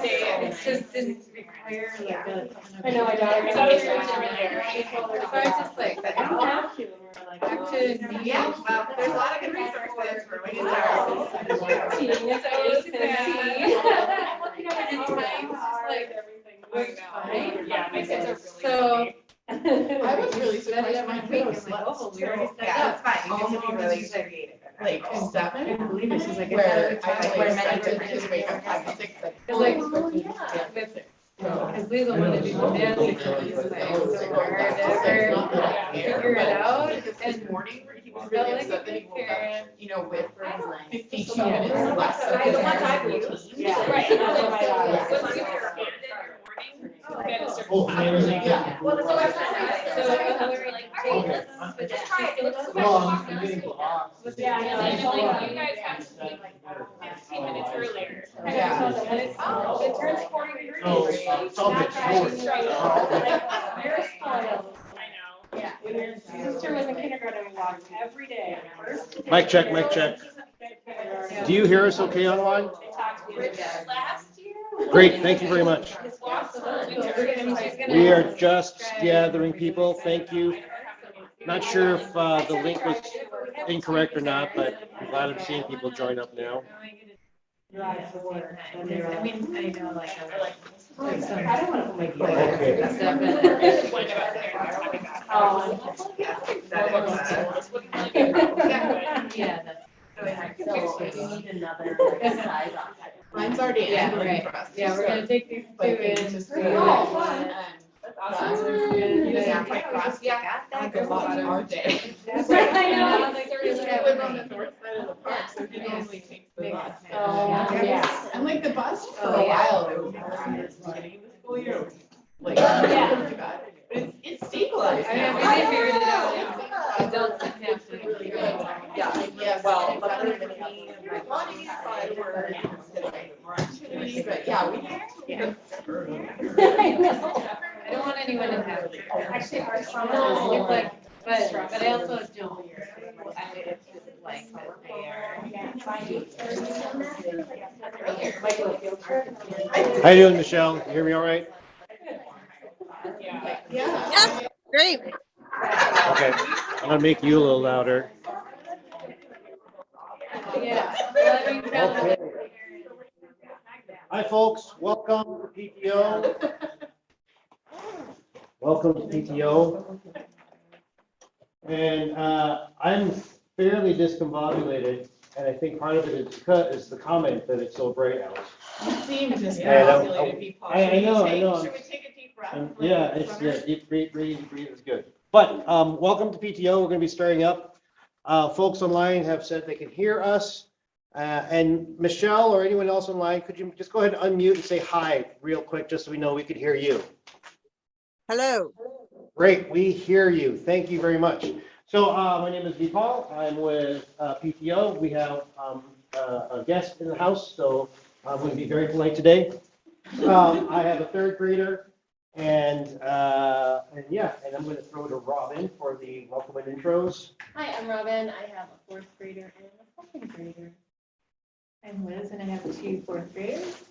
It just didn't require like a. I know my daughter. I thought it was earlier. So I was just like, I don't have to. Back to me. Yeah, well, there's a lot of good resources for when you start. Cheating is always bad. Like, fine. Yeah, my kids are So. I was really surprised my kid was like, oh, we already set Yeah, up. that's fine, you get to be really creative. Like I 7, couldn't believe it. She's like, where I I thought like we were expected meant to just wake up 5 to 6, like. Cause like, because Lisa wanted to do the dance, and it was like so hard to ever figure it out. This morning, where he was Felt really like upset a that he good woke up, parent. you know, with Yeah. 52 minutes less of his routine. Yeah. Right. Oh, Yeah. Well, so that's so we were like, all right, let's just try it. It looks Well, like. I'm getting box. Yeah, I know. And then, like, you guys have to be, like 15 minutes earlier. Yeah. And it's, it turns 40 degrees. No, it's all good. You're spoiled. I know. Yeah. My sister was in kindergarten and walked every day. Mic check, mic check. Do you hear us okay online? They talked to me last year. Great, thank you very much. His walks was We are just gathering people, thank you. Not sure if the link was incorrect or not, but I'm glad I'm seeing people join up now. Drive to work. I mean, I know like. I don't want to put my gear. Okay. Yeah, that's. So you need another size on it. Mine's already Yeah, ending right. for us. Yeah, we're gonna take these two But in. it's just. Oh, fun. That's awesome. Yeah, my cross, yeah, I go out our day. I know, like, We live on the north side of the park, so he normally takes the bus. Oh, yeah. And like the bus for Oh, a yeah. while, it was hard at the beginning of the school year. Like, yeah. But it's stabilized. I mean, now. we figured it out. Adults didn't have to. Yeah, well, but other than me, like, wanting to find work and more activity, but yeah, we. I know. I don't want anyone to have. Actually, our son No, is like, but I also don't. I like that they are. How you doing, Michelle? You hear me all right? Yeah. Yeah, great. Okay, I'm gonna make you a little louder. Yeah. Well, I mean, Okay. Hi, folks. Welcome to PTO. Welcome to PTO. And I'm fairly discombobulated, and I think part of it is because it's the comment that it's so bright out. You seem Yeah, discombobulated, people. I know, I know. Should we take a deep breath? Yeah, it's deep breathe is good. But welcome to PTO. We're going to be starting up. Folks online have said they can hear us. And Michelle or anyone else online, could you just go ahead and unmute and say hi real quick, just so we know we could hear you. Hello. Great, we hear you. Thank you very much. So my name is Vipal. I'm with PTO. We have a guest in the house, so I'm going to be very polite today. I have a third grader, and yeah, and I'm going to throw to Robin for the welcome and intros. Hi, I'm Robin. I have a fourth grader and a second grader. I'm Liz, and I have 2 fourth graders.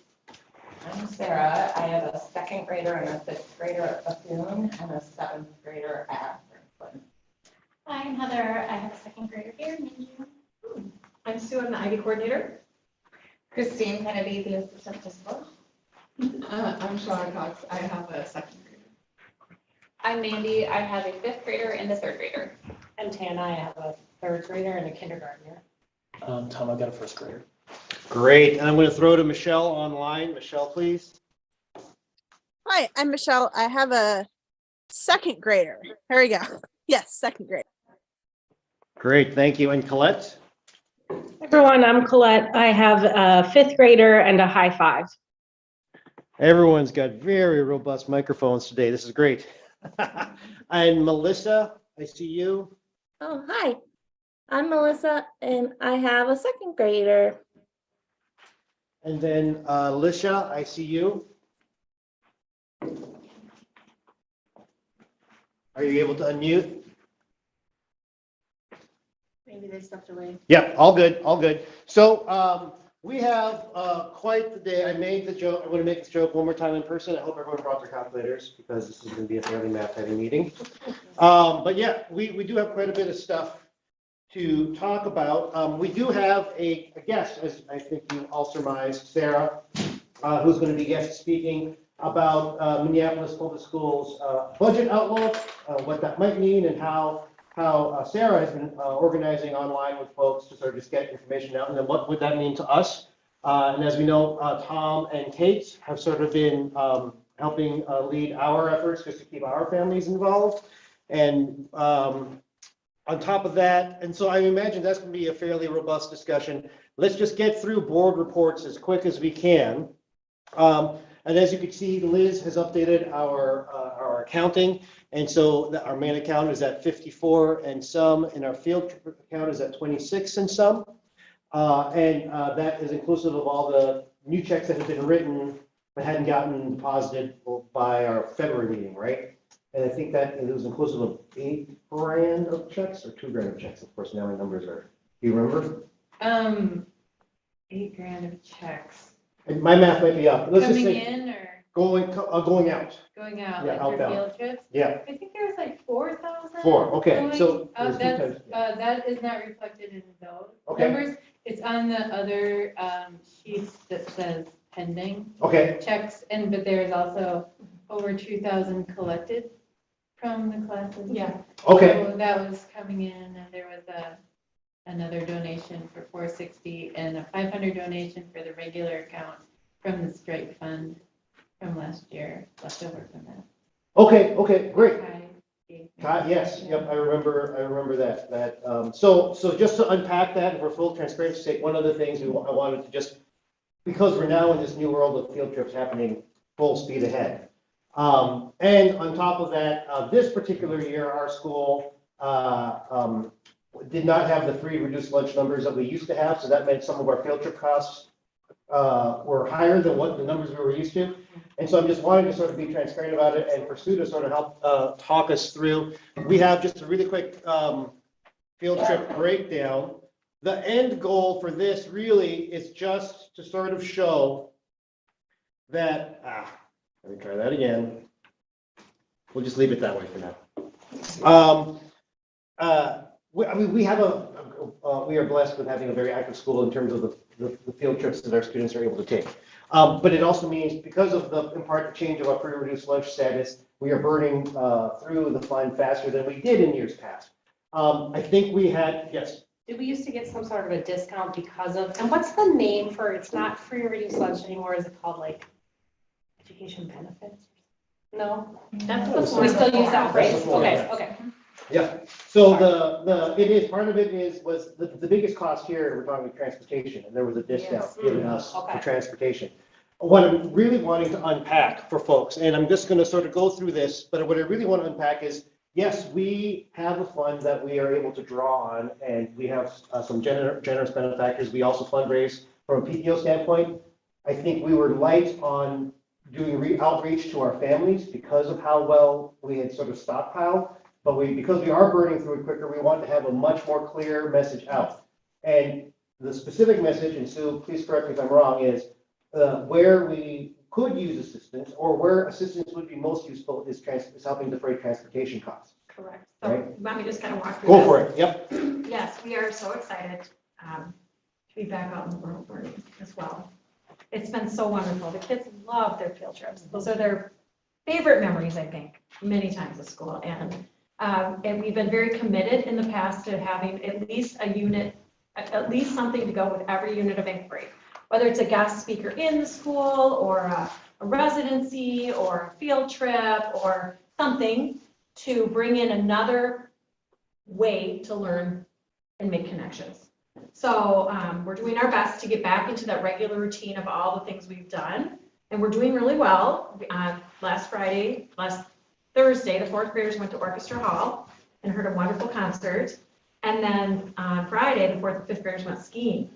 I'm Sarah. I have a second grader and a fifth grader at Bethune and a seventh grader at Franklin. Hi, I'm Heather. I have a second grader here. I'm Sue. I'm the ID coordinator. Christine Kennedy, the assistant principal. I'm Sean Cox. I have a second grader. I'm Mandy. I have a fifth grader and a third grader. I'm Tana. I have a third grader and a kindergartner. Tom, I've got a first grader. Great, and I'm going to throw to Michelle online. Michelle, please. Hi, I'm Michelle. I have a second grader. Here we go. Yes, second grade. Great, thank you. And Colette? Everyone, I'm Colette. I have a fifth grader and a high five. Everyone's got very robust microphones today. This is great. And Melissa, I see you. Oh, hi. I'm Melissa, and I have a second grader. And then Alicia, I see you. Are you able to unmute? Maybe they stepped away. Yeah, all good, all good. So we have quite the day. I made the joke, I'm going to make this joke one more time in person. I hope everyone brought their calculators because this is going to be a fairly math-heavy meeting. But yeah, we do have quite a bit of stuff to talk about. We do have a guest, as I think you all surmised, Sarah, who's going to be guest speaking about Minneapolis Public Schools budget outlook, what that might mean, and how Sarah has been organizing online with folks to sort of just get information out, and then what would that mean to us? And as we know, Tom and Kate have sort of been helping lead our efforts just to keep our families involved. And on top of that, and so I imagine that's going to be a fairly robust discussion. Let's just get through board reports as quick as we can. And as you can see, Liz has updated our accounting. And so our main account is at 54 and some, and our field trip account is at 26 and some. And that is inclusive of all the new checks that have been written but hadn't gotten deposited by our February meeting, right? And I think that it was inclusive of $8 grand of checks or $2 grand of checks. Of course, now my numbers are, do you remember? $8 grand of checks. And my math might be up. Let's just Coming say in or going out. going out, Yeah, like for outbound. field trips? Yeah, I think there was like 4,000. 4. Okay, going- so there's two That's, times, yeah. that is not reflected in those Okay. numbers. It's on the other sheets that says pending Okay, checks, but there's also over 2,000 collected from the classes. Yeah. okay, So that was coming in, and there was another donation for 460 and a 500 donation for the regular account from the strike fund from last year, left over from that. okay, great. Kai gave me. Yes, yep, I remember that. So just to unpack that, for full transparency's sake, one of the things I wanted to just, because we're now in this new world of field trips happening full speed ahead. And on top of that, this particular year, our school did not have the free reduced lunch numbers that we used to have, so that meant some of our field trip costs were higher than what the numbers we were used to. And so I'm just wanting to sort of be transparent about it and for Sue to sort of help talk us through. We have just a really quick field trip breakdown. The end goal for this really is just to sort of show that, let me try that again. We'll just leave it that way for now. We have we are blessed with having a very active school in terms of the field trips that our students are able to take. But it also means because of the, in part, the change of our free reduced lunch status, we are burning through the fund faster than we did in years past. I think we had, yes. Did we used to get some sort of a discount because of, and what's the name for, it's not free or reduced lunch anymore, is it called like education benefits? No? That's the We still use that That's phrase? the form, Okay, yeah. okay. Yeah, so it is, part of it was the biggest cost here, we're talking transportation, and there was a discount Yes. given us for Okay. transportation. What I'm really wanting to unpack for folks, and I'm just gonna sort of go through this, but what I really want to unpack is, yes, we have a fund that we are able to draw on, and we have some generous benefactors. We also fundraise from a PTO standpoint. I think we were light on doing outreach to our families because of how well we had sort of stockpiled. But because we are burning through it quicker, we want to have a much more clear message out. And the specific message, and Sue, please correct me if I'm wrong, is where we could use assistance or where assistance would be most useful is helping defray transportation costs. Correct. So Right. you want me to just kind of walk through Go this? for it, yep. Yes, we are so excited to be back out in the world learning as well. It's been so wonderful. The kids love their field trips. Those are their favorite memories, I think, many times at school. And we've been very committed in the past to having at least a unit, at least something to go with every unit of inquiry. Whether it's a guest speaker in the school or a residency or a field trip or something to bring in another way to learn and make connections. So we're doing our best to get back into that regular routine of all the things we've done. And we're doing really well. Last Thursday, the fourth graders went to Orchestra Hall and heard a wonderful concert. And then on Friday, the fourth and fifth graders went skiing.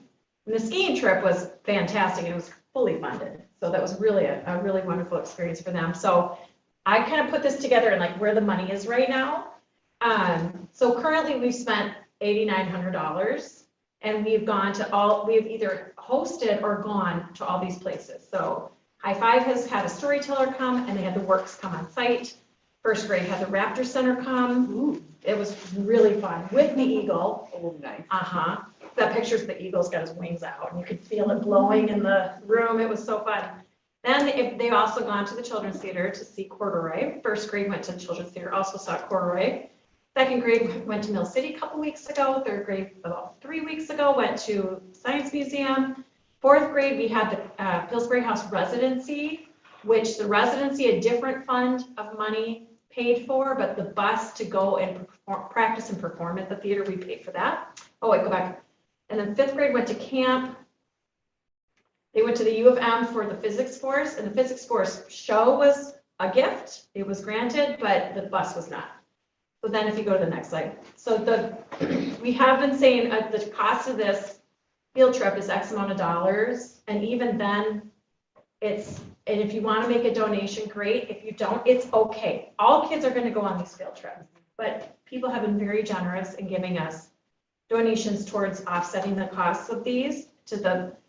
And the skiing trip was fantastic. It was fully funded. So that was really a really wonderful experience for them. So I kind of put this together in like where the money is right now. So currently we've spent $8,900 and we've gone to we have either hosted or gone to all these places. So High Five has had a storyteller come and they had the Works come on site. First grade had the Raptor Center come. It was really fun with the eagle. Oh, nice. Uh-huh. That picture's the eagle's got his wings out and you could feel it blowing in the room. It was so fun. Then they've also gone to the Children's Theater to see Corduroy. First grade went to the Children's Theater, also saw Corduroy. Second grade went to Mill City a couple weeks ago. Third grade about 3 weeks ago went to Science Museum. Fourth grade, we had the Pillsbury House residency, which the residency, a different fund of money paid for, but the bus to go and practice and perform at the theater, we paid for that. Oh, wait, go back. And then fifth grade went to camp. They went to the U of M for the physics force, and the physics force show was a gift. It was granted, but the bus was not. So then if you go to the next slide. So we have been saying the cost of this field trip is X amount of dollars. And even then and if you want to make a donation, great. If you don't, it's okay. All kids are going to go on these field trips, but people have been very generous in giving us donations towards offsetting the costs of these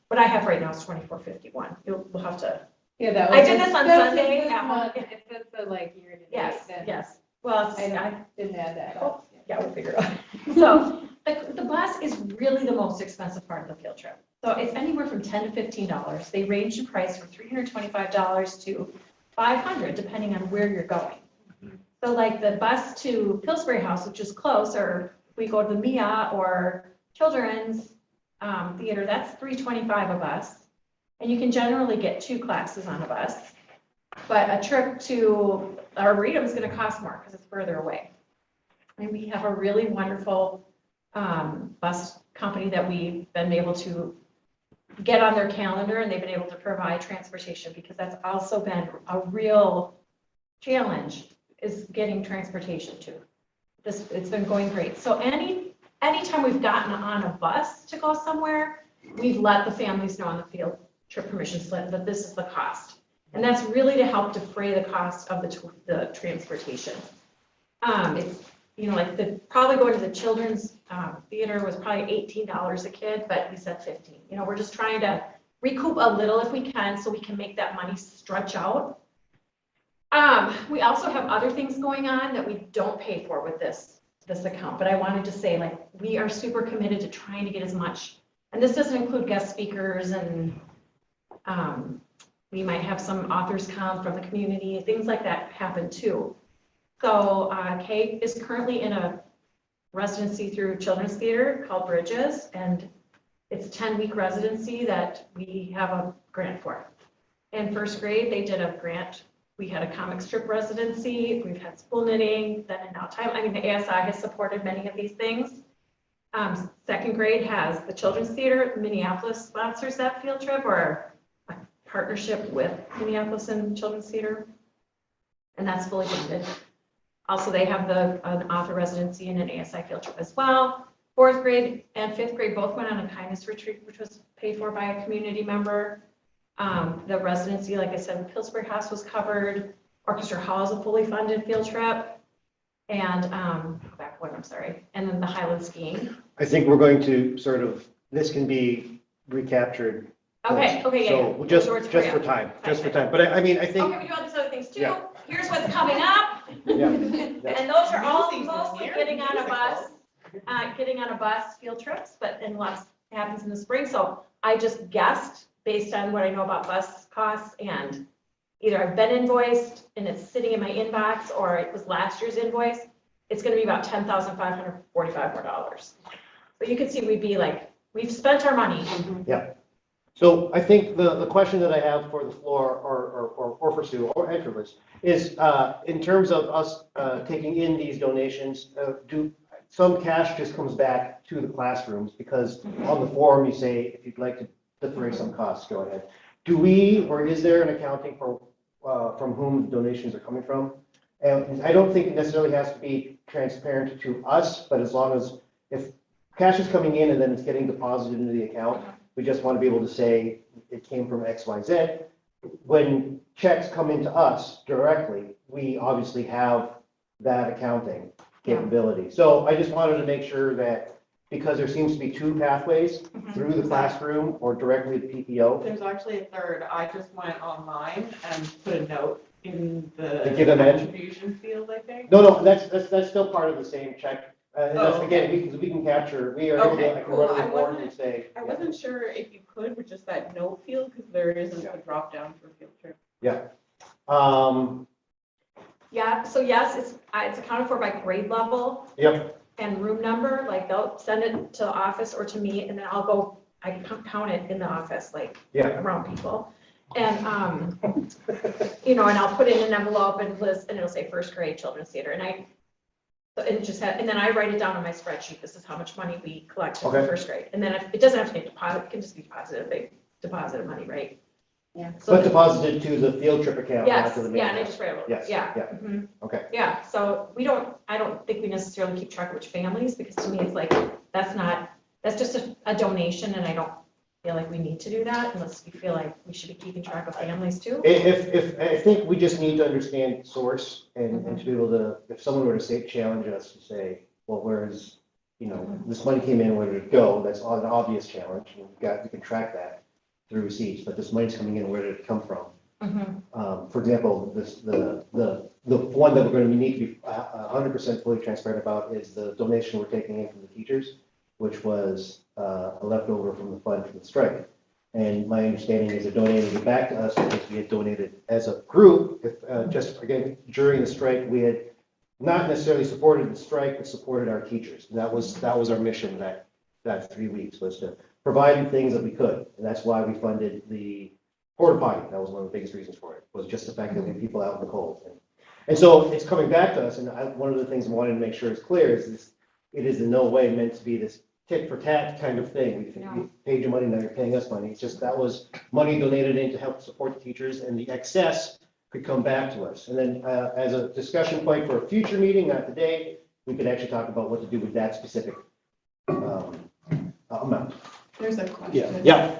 what I have right now is $24.51. We'll have to. Yeah, that I was. did this on that was Sunday. this at home. month. If it's the like year to date, Yes, then yes. Well, I didn't add that. Oh, yeah, we'll figure it out. So the bus is really the most expensive part of the field trip. So it's anywhere from $10 to $15. They range in price from $325 to $500, depending on where you're going. So like the bus to Pillsbury House, which is close, or we go to the MIA or Children's Theater, that's $325 a bus. And you can generally get 2 classes on a bus. But a trip to Arboretum is going to cost more because it's further away. And we have a really wonderful bus company that we've been able to get on their calendar, and they've been able to provide transportation, because that's also been a real challenge, is getting transportation to. It's been going great. So anytime we've gotten on a bus to go somewhere, we've let the families know on the field trip permission slip that this is the cost. And that's really to help defray the cost of the transportation. It's, like probably going to the Children's Theater was probably $18 a kid, but we said 15. We're just trying to recoup a little if we can, so we can make that money stretch out. We also have other things going on that we don't pay for with this account, but I wanted to say, like, we are super committed to trying to get as much, and this doesn't include guest speakers, and we might have some authors come from the community, things like that happen too. So Kay is currently in a residency through Children's Theater called Bridges, and it's a 10-week residency that we have a grant for. In first grade, they did a grant. We had a comic strip residency. We've had spool knitting, then and now time. I mean, the ASI has supported many of these things. Second grade has the Children's Theater. Minneapolis sponsors that field trip, or a partnership with Minneapolis and Children's Theater, and that's fully funded. Also, they have an author residency and an ASI field trip as well. Fourth grade and fifth grade both went on a kindness retreat, which was paid for by a community member. The residency, like I said, Pillsbury House was covered. Orchestra Hall is a fully funded field trip. And go back one, I'm sorry. And then the Highland skiing. I think we're going to this can be recaptured. Okay, yeah. So just for time, But I mean, I think. Okay, we do all these other things too. Yeah. Here's what's coming up. Yeah. And those are all Season's mostly near, getting on a musicals. bus field trips, but then lots happens in the spring. So I just guessed based on what I know about bus costs, and either I've been invoiced and it's sitting in my inbox, or it was last year's invoice. It's going to be about $10,545 more. So you can see we've spent our money. Yeah. So I think the question that I have for the floor, or for Sue, and for Liz, is in terms of us taking in these donations, do some cash just comes back to the classrooms? Because on the form you say, if you'd like to defray some costs, go ahead. Do we, or is there an accounting for from whom donations are coming from? And I don't think it necessarily has to be transparent to us, but as long as if cash is coming in and then it's getting deposited into the account, we just want to be able to say it came from X, Y, Z. When checks come into us directly, we obviously have that accounting capability. So I just wanted to make sure that because there seems to be two pathways through the classroom or directly to PTO. There's actually a third. I just went online and put a note in the To give them in? contribution field, I think. No, that's still part of the same check. And that's, Oh, again, we can capture, we are able Okay, to, I can cool. run a I report wasn't- and say. I wasn't sure if you could with just that note field, because there isn't a drop down for field trip. Yeah. Um, Yeah, so yes, it's accounted for by grade level yep, and room number, like they'll send it to the office or to me, and then I'll go, I can count it in the office, like yeah. around people. And, and I'll put it in an envelope and list, and it'll say first grade children's theater, and and then I write it down on my spreadsheet, this is how much money we collected for Okay. first grade. And then it doesn't have to be deposit, it can just be deposited, they deposited money, right? Yeah. So But deposited to the field trip account, not yes, to the main yeah, and I account. just write it. Yes, Yeah. yeah. Mhm. Okay. Yeah, so I don't think we necessarily keep track of which families, because to me, it's like, that's just a donation, and I don't feel like we need to do that unless we feel like we should be keeping track of families too. I think we just need to understand source and to be able to, if someone were to say, challenge us to say, well, where is, this money came in, where did it go? That's an obvious challenge, and we can track that through receipts, but this money's coming in, where did it come from? Mhm. For example, the one that we're going to need to be 100% fully transparent about is the donation we're taking in from the teachers, which was a leftover from the fund from the strike. And my understanding is they donated it back to us because we had donated as a group, just again, during the strike, we had not necessarily supported the strike, but supported our teachers. And that was our mission that 3 weeks, was to provide the things that we could. And that's why we funded the porta potty. That was one of the biggest reasons for it, was just the fact that we had people out in the cold. And so it's coming back to us, and one of the things I wanted to make sure is clear is this: it is in no way meant to be this tit for tat kind of thing. We paid you money, now you're paying us money. It's just that was money donated in to help support the teachers, and the excess could come back to us. And then as a discussion point for a future meeting, not today, we could actually talk about what to do with that specific amount. There's a question. Yeah.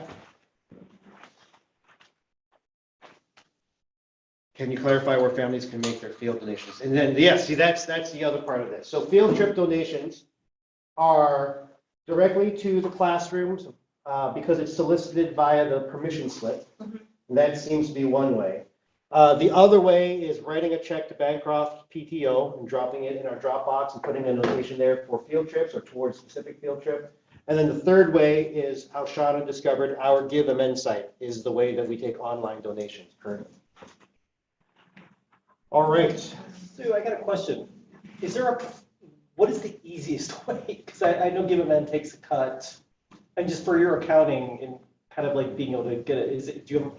Can you clarify where families can make their field donations? And then, yes, see, that's the other part of this. So field trip donations are directly to the classrooms because it's solicited via the permission slip. Mhm. And that seems to be one way. The other way is writing a check to Bancroft PTO and dropping it in our Dropbox and putting a notation there for field trips or towards specific field trip. And then the third way is how Shauna discovered our Give Amend site is the way that we take online donations currently. All right. Sue, I got a question. What is the easiest way? Because I know Give Amend takes a cut. And just for your accounting and kind of like being able to get it, do you have,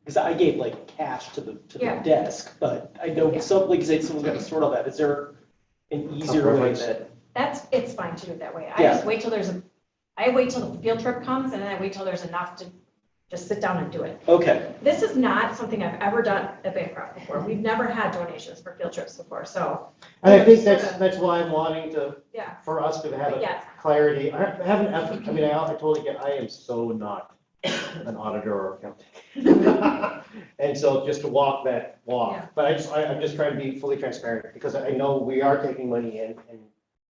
because I gave like cash to the Yeah. desk, but I know Yeah. like you said, someone's got to sort all that. Is there an easier way preference? that? It's fine to do it that way. Yeah. I wait till the field trip comes, and then I wait till there's enough to just sit down and do it. Okay, This is not something I've ever done at Bancroft before. We've never had donations for field trips before, so, And I think that's why I'm wanting to, yeah. for us to have But a yes, clarity. I have an effort. I mean, I totally get, I am so not an auditor or accountant. And so just to walk that walk, Yeah. but I'm just trying to be fully transparent because I know we are taking money in and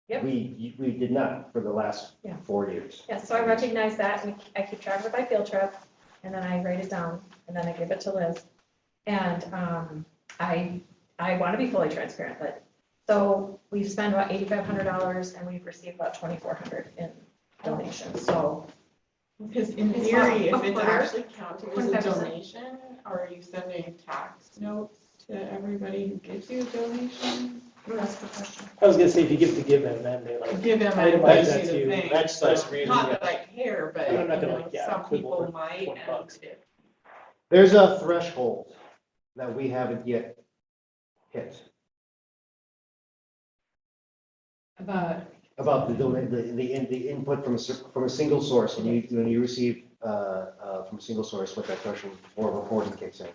Yep. we did not for the last Yeah. 4 years. yeah, so I recognize that, and I keep track of it by field trip, and then I write it down, and then I give it to Liz. And I want to be fully transparent, but, so we've spent about $8,500, and we've received about $2,400 in donations, so. Because in It's theory, not if it's a quarter. actually counted as a 25%. donation, are you sending tax notes to everybody who gives you a donation? That's the question. I was gonna say, if you give to Give Amend, they like, Give them Itemize a that too. thing. That's the reason, Not yeah. that I care, but I'm not gonna, you know, like, yeah, some quibble people for might. $20. And if There's a threshold that we haven't yet hit about the input from a single source. When you receive from a single source, what that threshold for reporting kicks in.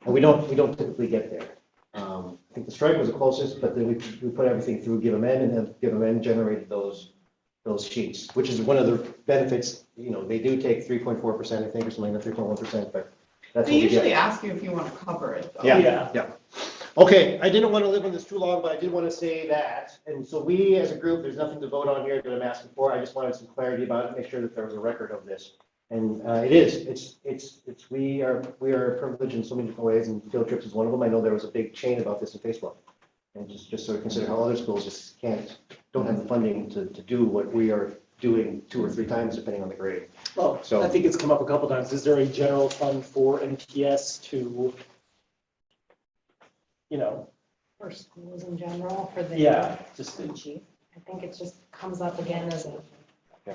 And we don't typically get there. I think the strike was the closest, but then we put everything through Give Amend, and then Give Amend generated those sheets, which is one of the benefits. They do take 3.4%, I think, or something, like 3.1%, but that's They what we usually get. ask you if you want to cover it, though. Yeah. Okay, I didn't want to live on this too long, but I did want to say that. And so we, as a group, there's nothing to vote on here that I'm asking for. I just wanted some clarity about it, make sure that there was a record of this. And it is, we are privileged in so many different ways, and field trips is one of them. I know there was a big chain about this in Facebook. And just sort of consider how other schools just don't have the funding to do what we are doing 2 or 3 times, depending on the grade. Well, So- I think it's come up a couple times. Is there a general fund for MTS to, For schools in general, for the. yeah, just, Chief, I think it just comes up again as a, Yeah.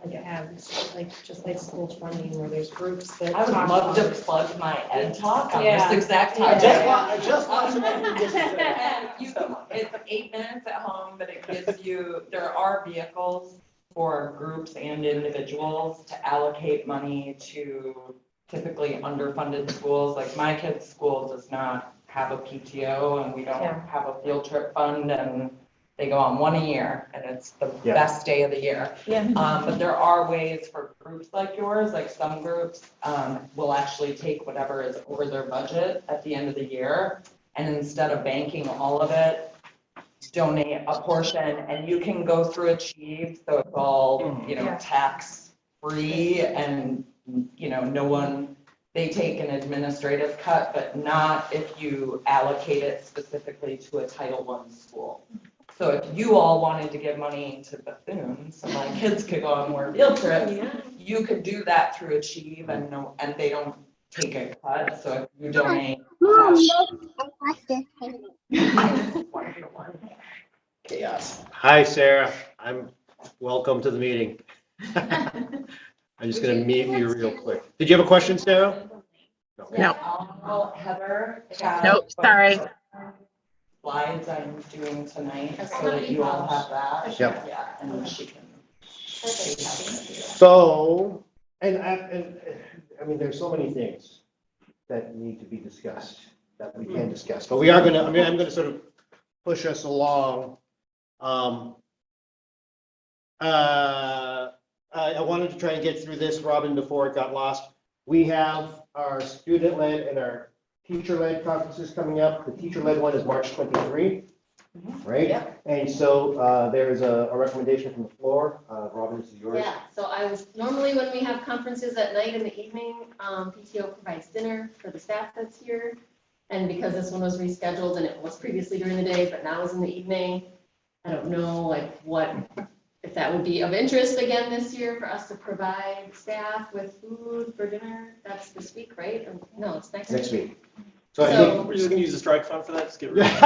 like it has, just like school funding where there's groups that. I would talk love to about- plug my ed talk on Yeah. this exact Yeah. topic. I just watched an ending yesterday. And you can, it's 8 minutes at home, but it gives you, there are vehicles for groups and individuals to allocate money to typically underfunded schools. Like my kid's school does not have a PTO and we don't Yeah. have a field trip fund, and they go on one a year and it's the Yeah. best day of the year. Yeah. But there are ways for groups like yours, like some groups, will actually take whatever is over their budget at the end of the year. And instead of banking all of it, donate a portion, and you can go through Achieve, so it's all, Yeah. tax free, and, no one, they take an administrative cut, but not if you allocate it specifically to a Title I school. So if you all wanted to give money to Bethune, so my kids could go on more field trips, you could do that through Achieve, and they don't take a cut, so if you donate. Chaos. Hi, Sarah. Welcome to the meeting. I'm just going to mute you real quick. Did you have a question, Sarah? No. Heather has. Nope, sorry. Slides I'm doing tonight, so that you all have that. Yep. Yeah, and she can. So, and I mean, there's so many things that need to be discussed, that we can discuss, but we are going to, I'm going to sort of push us along. I wanted to try and get through this, Robin, before it got lost. We have our student-led and our teacher-led conferences coming up. The teacher-led one is March 23, right? Yeah. And so there's a recommendation from the floor. Robin, this is yours. Yeah, so normally when we have conferences at night in the evening, PTO provides dinner for the staff that's here. And because this one was rescheduled and it was previously during the day, but now is in the evening, I don't know if that would be of interest again this year for us to provide staff with food for dinner. That's this week, right? Or, no, it's next week. Next week. So I So- think. We're just gonna use the strike fund for that, just get rid of it.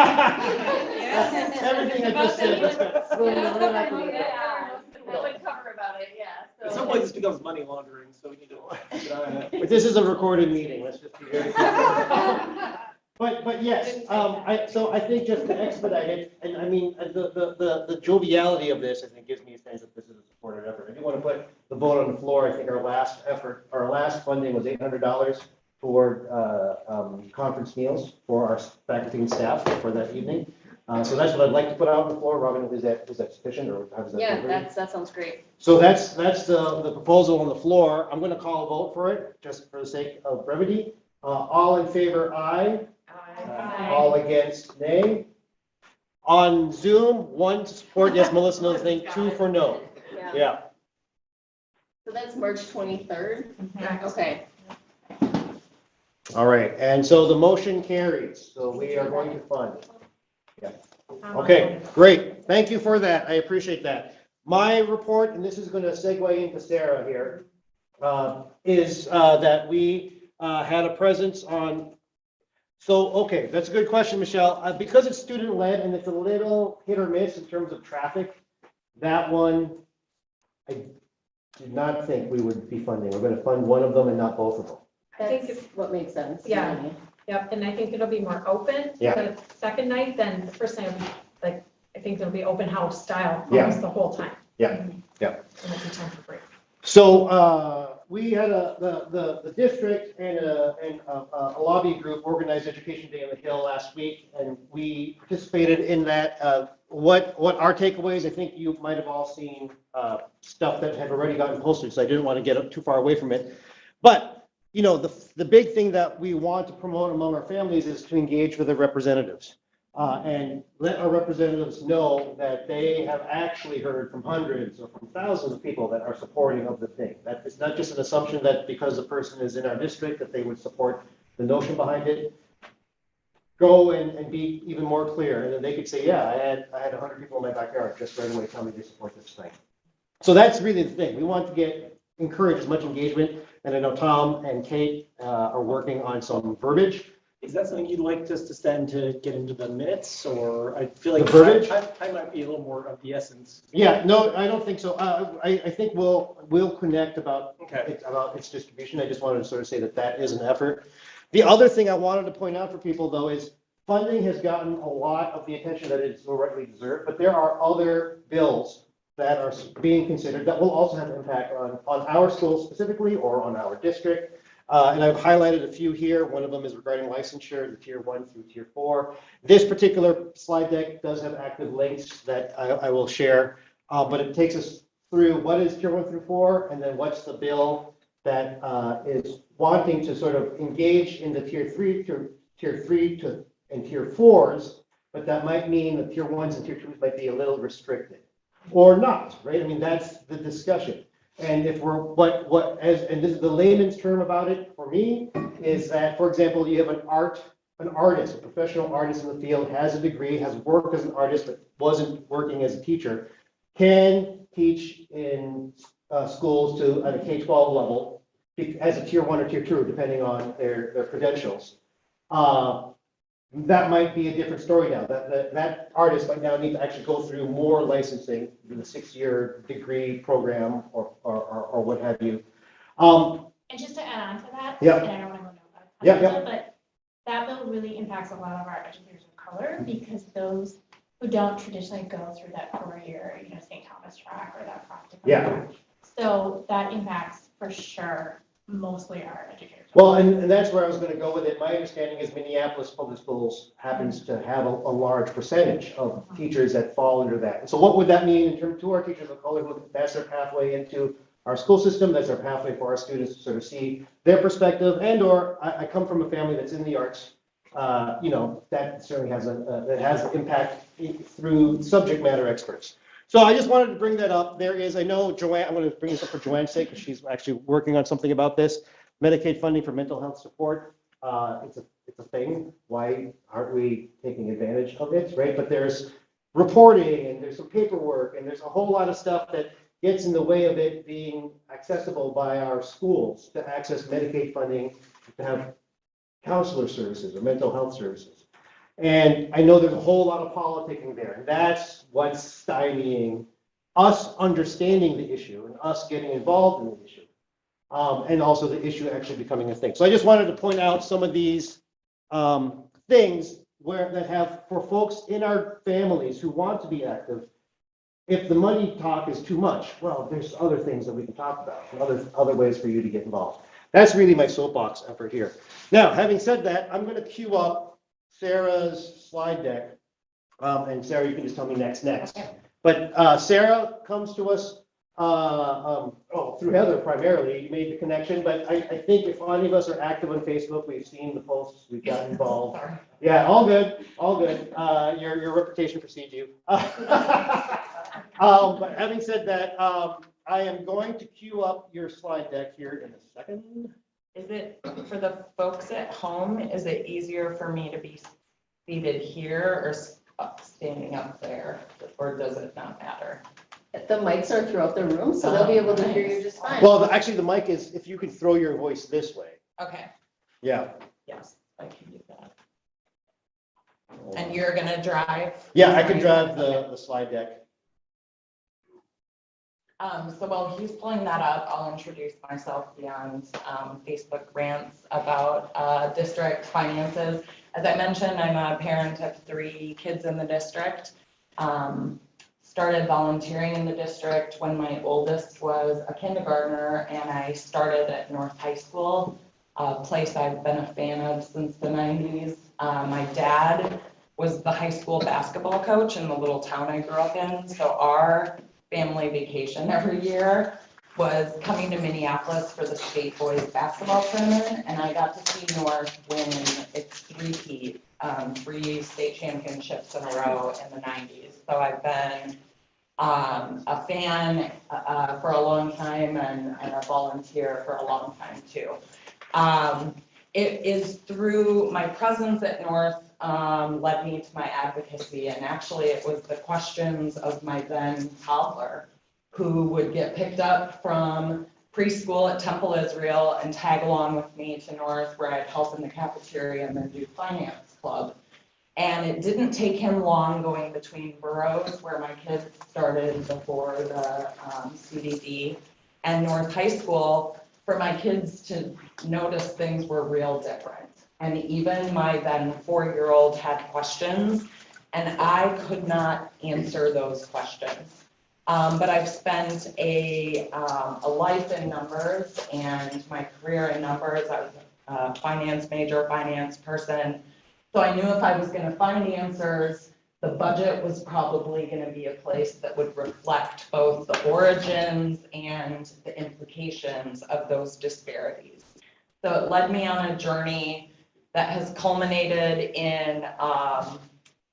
Everything I just said. let's go. We'll cover about it, yeah. At some point, this becomes money laundering, so we need to get on it. But this is a recorded meeting, let's just be very clear. But yes, I think just to expedite it, and I mean, the joviality of this, I think, gives me a sense that this is a supported effort. I do want to put the vote on the floor. I think our last funding was $800 for conference meals for our faculty and staff for that evening. So that's what I'd like to put out on the floor. Robin, is that sufficient, or how does that? Yeah, work? that sounds great. So that's the proposal on the floor. I'm going to call a vote for it, just for the sake of brevity. All in favor, aye. All against, nay. On Zoom, 1 to support, yes, Melissa knows the thing, 2 for no. Yeah. So that's March 23rd? Okay. All right, and so the motion carries, so we are going to fund. Yeah. Okay, great. Thank you for that. I appreciate that. My report, and this is going to segue into Sarah here, is that we had a presence on. So, okay, that's a good question, Michelle. Because it's student-led and it's a little hit or miss in terms of traffic, that one, I did not think we would be funding. We're going to fund one of them and not both of them. I think That's what makes sense. to Yeah. me. Yep, and I think it'll be more open Yeah. the second night than the first night. It'll be like, I think it'll be open house style Yeah. almost the whole time. Yeah, yeah. And it'll be time for break. So we had the district and a lobby group organized Education Day on the Hill last week, and we participated in that. What our takeaways, I think you might have all seen stuff that had already gotten posted, so I didn't want to get too far away from it. But the big thing that we want to promote among our families is to engage with the representatives. And let our representatives know that they have actually heard from hundreds or from thousands of people that are supporting of the thing. That it's not just an assumption that because the person is in our district, that they would support the notion behind it. Go and be even more clear, and then they could say, yeah, I had 100 people in my backyard just right away tell me they support this thing. So that's really the thing. We want to encourage as much engagement, and I know Tom and Kate are working on some verbiage. Is that something you'd like us to send to get into the minutes, or I feel like The verbiage? time might be a little more of the essence. Yeah, no, I don't think so. I think we'll connect about Okay. about its distribution. I just wanted to sort of say that is an effort. The other thing I wanted to point out for people, though, is funding has gotten a lot of the attention that it so rightly deserved, but there are other bills that are being considered that will also have impact on our schools specifically or on our district. And I've highlighted a few here. One of them is regarding licensure, the tier 1 through tier 4. This particular slide deck does have active links that I will share, but it takes us through what is tier 1 through 4, and then what's the bill that is wanting to sort of engage in the tier 3 and tier 4s, but that might mean the tier 1s and tier 2s might be a little restricted or not, right? I mean, that's the discussion. And if we're, and this is the layman's term about it for me, is that, for example, you have an artist, a professional artist in the field, has a degree, has worked as an artist, but wasn't working as a teacher, can teach in schools to at a K-12 level as a tier 1 or tier 2, depending on their credentials. That might be a different story now. That artist might now need to actually go through more licensing, do the 6-year degree program or what have you. And just to add on to that, Yeah. and I don't want to go down Yeah, that, but that bill really impacts a lot of our educators of color, because those who don't traditionally go through that 4-year, St. Thomas track or that practical track. So that impacts for sure mostly our educators. Well, and that's where I was going to go with it. My understanding is Minneapolis Public Schools happens to have a large percentage of teachers that fall under that. And so what would that mean in terms to our teachers of color? That's their pathway into our school system. That's our pathway for our students to sort of see their perspective. And or I come from a family that's in the arts. That certainly has that has impact through subject matter experts. So I just wanted to bring that up. There is, I know Joanne, I'm going to bring this up for Joanne's sake because she's actually working on something about this. Medicaid funding for mental health support. It's a thing. Why aren't we taking advantage of it, right? But there's reporting and there's some paperwork and there's a whole lot of stuff that gets in the way of it being accessible by our schools to access Medicaid funding, to have counselor services or mental health services. And I know there's a whole lot of politicking there, and that's what's stymieing us understanding the issue and us getting involved in the issue, and also the issue actually becoming a thing. So I just wanted to point out some of these things that have, for folks in our families who want to be active, if the money talk is too much, well, there's other things that we can talk about, and other ways for you to get involved. That's really my soapbox effort here. Now, having said that, I'm going to queue up Sarah's slide deck. And Sarah, you can just tell me next. Okay. But Sarah comes to us through Heather primarily. You made the connection, but I think if any of us are active on Facebook, we've seen the posts, we've gotten involved. Yeah, all good, all good. Your reputation precedes you. But having said that, I am going to queue up your slide deck here in a second. Is it, for the folks at home, is it easier for me to be seated here or standing up there, or does it not matter? The mics are throughout the room, so they'll be able to hear you just fine. Well, actually, the mic is, if you could throw your voice this way. Okay. Yeah. Yes, I can do that. And you're gonna drive? Yeah, I can drive the slide deck. So while he's pulling that up, I'll introduce myself beyond Facebook rants about district finances. As I mentioned, I'm a parent of 3 kids in the district. Started volunteering in the district when my oldest was a kindergartner, and I started at North High School, a place I've been a fan of since the 90s. My dad was the high school basketball coach in the little town I grew up in, so our family vacation every year was coming to Minneapolis for the state boys basketball tournament, and I got to see North win its three-peat, 3 state championships in a row in the 90s. So I've been a fan for a long time and a volunteer for a long time too. It is through my presence at North led me to my advocacy, and actually it was the questions of my then toddler who would get picked up from preschool at Temple Israel and tag along with me to North, where I'd help in the cafeteria and then do finance club. And it didn't take him long going between boroughs, where my kids started before the CDD, and North High School, for my kids to notice things were real different. And even my then 4-year-old had questions, and I could not answer those questions. But I've spent a life in numbers and my career in numbers. I was a finance major, finance person. So I knew if I was going to find answers, the budget was probably going to be a place that would reflect both the origins and the implications of those disparities. So it led me on a journey that has culminated in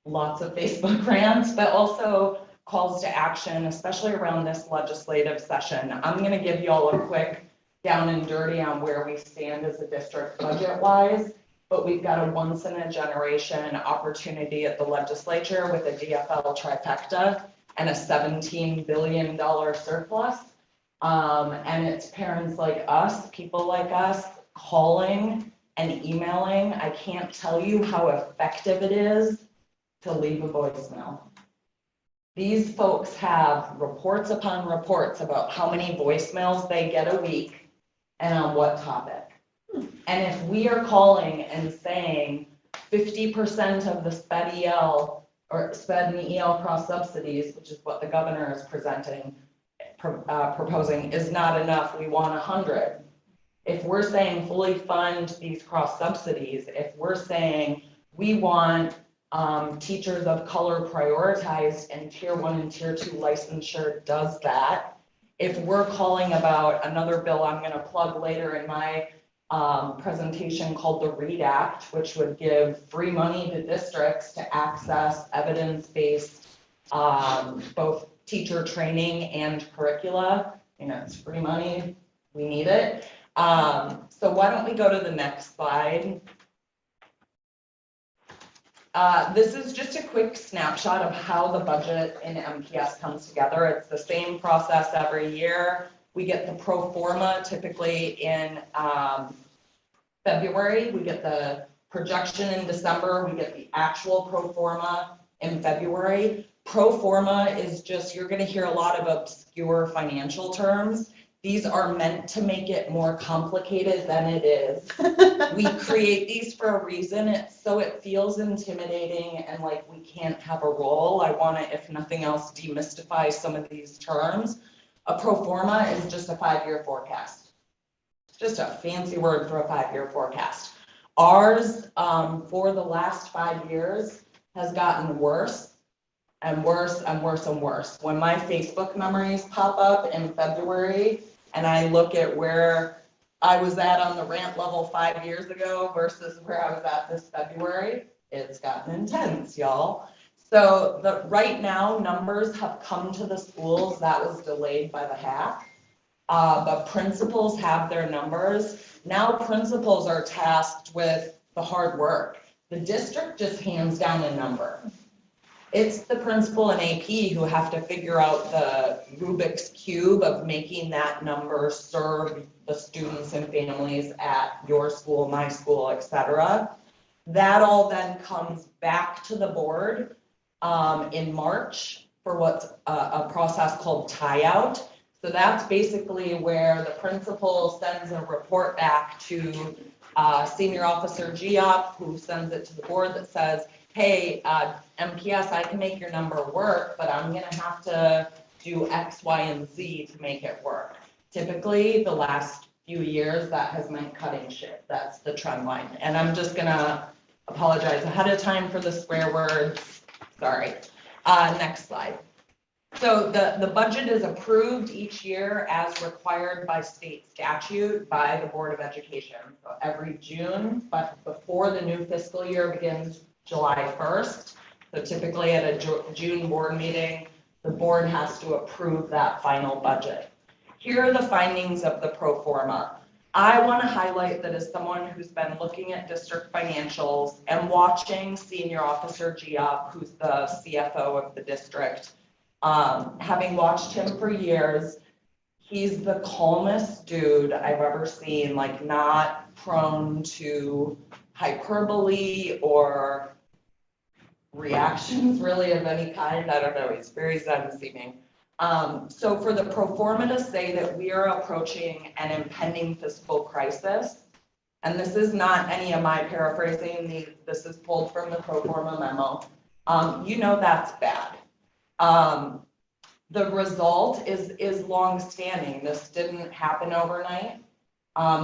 lots of Facebook rants, but also calls to action, especially around this legislative session. I'm going to give you all a quick down and dirty on where we stand as a district budget-wise, but we've got a once-in-a-generation opportunity at the legislature with a DFL trifecta and a $17 billion surplus. And it's parents like us, people like us, calling and emailing. I can't tell you how effective it is to leave a voicemail. These folks have reports upon reports about how many voicemails they get a week and on what topic. And if we are calling and saying 50% of the SPED EL or SPED and EL cross subsidies, which is what the governor is proposing, is not enough, we want 100. If we're saying fully fund these cross subsidies, if we're saying we want teachers of color prioritized and tier 1 and tier 2 licensure does that. If we're calling about another bill I'm going to plug later in my presentation called the READ Act, which would give free money to districts to access evidence-based both teacher training and curricula. You know, it's free money, we need it. So why don't we go to the next slide? This is just a quick snapshot of how the budget in MPS comes together. It's the same process every year. We get the pro forma typically in February. We get the projection in December. We get the actual pro forma in February. Pro forma is just, you're going to hear a lot of obscure financial terms. These are meant to make it more complicated than it is. We create these for a reason, so it feels intimidating and like we can't have a role. I want to, if nothing else, demystify some of these terms. A pro forma is just a 5-year forecast. It's just a fancy word for a 5-year forecast. Ours, for the last 5 years, has gotten worse and worse and worse and worse. When my Facebook memories pop up in February and I look at where I was at on the rant level 5 years ago versus where I was at this February, it's gotten intense, y'all. So right now, numbers have come to the schools. That was delayed by the hack. But principals have their numbers. Now principals are tasked with the hard work. The district just hands down a number. It's the principal and AP who have to figure out the Rubik's Cube of making that number serve the students and families at your school, my school, et cetera. That all then comes back to the board in March for what's a process called tie-out. So that's basically where the principal sends a report back to Senior Officer GOP, who sends it to the board that says, hey, MPS, I can make your number work, but I'm going to have to do X, Y, and Z to make it work. Typically, the last few years, that has meant cutting shit. That's the trend line. And I'm just going to apologize ahead of time for the swear words. Sorry. Next slide. So the budget is approved each year as required by state statute by the Board of Education. So every June, but before the new fiscal year begins July 1st. So typically at a June board meeting, the board has to approve that final budget. Here are the findings of the pro forma. I want to highlight that as someone who's been looking at district financials and watching Senior Officer Giop, who's the CFO of the district, having watched him for years, he's the calmest dude I've ever seen, like not prone to hyperbole or reactions really of any kind. I don't know, he's very zen seeming. So for the pro forma to say that we are approaching an impending fiscal crisis, and this is not any of my paraphrasing, this is pulled from the pro forma memo, you know that's bad. The result is long-standing. This didn't happen overnight.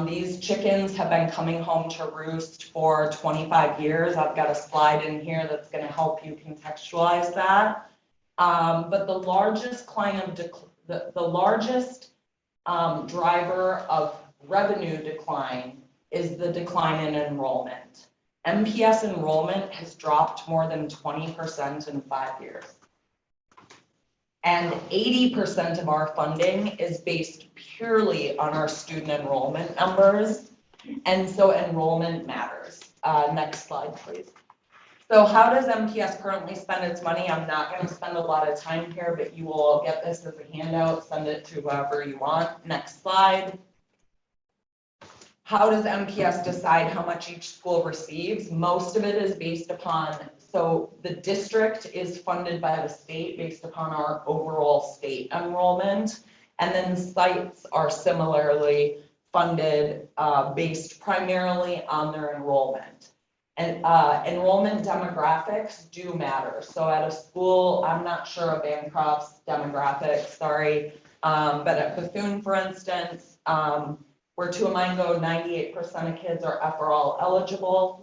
These chickens have been coming home to roost for 25 years. I've got a slide in here that's going to help you contextualize that. But the largest driver of revenue decline is the decline in enrollment. MPS enrollment has dropped more than 20% in 5 years. And 80% of our funding is based purely on our student enrollment numbers. And so enrollment matters. Next slide, please. So how does MPS currently spend its money? I'm not going to spend a lot of time here, but you will all get this as a handout. Send it to whoever you want. Next slide. How does MPS decide how much each school receives? Most of it is based upon, so the district is funded by the state based upon our overall state enrollment. And then sites are similarly funded based primarily on their enrollment. And enrollment demographics do matter. So at a school, I'm not sure of Bancroft's demographics, sorry. But at Bethune, for instance, where two of mine go, 98% of kids are FRL eligible.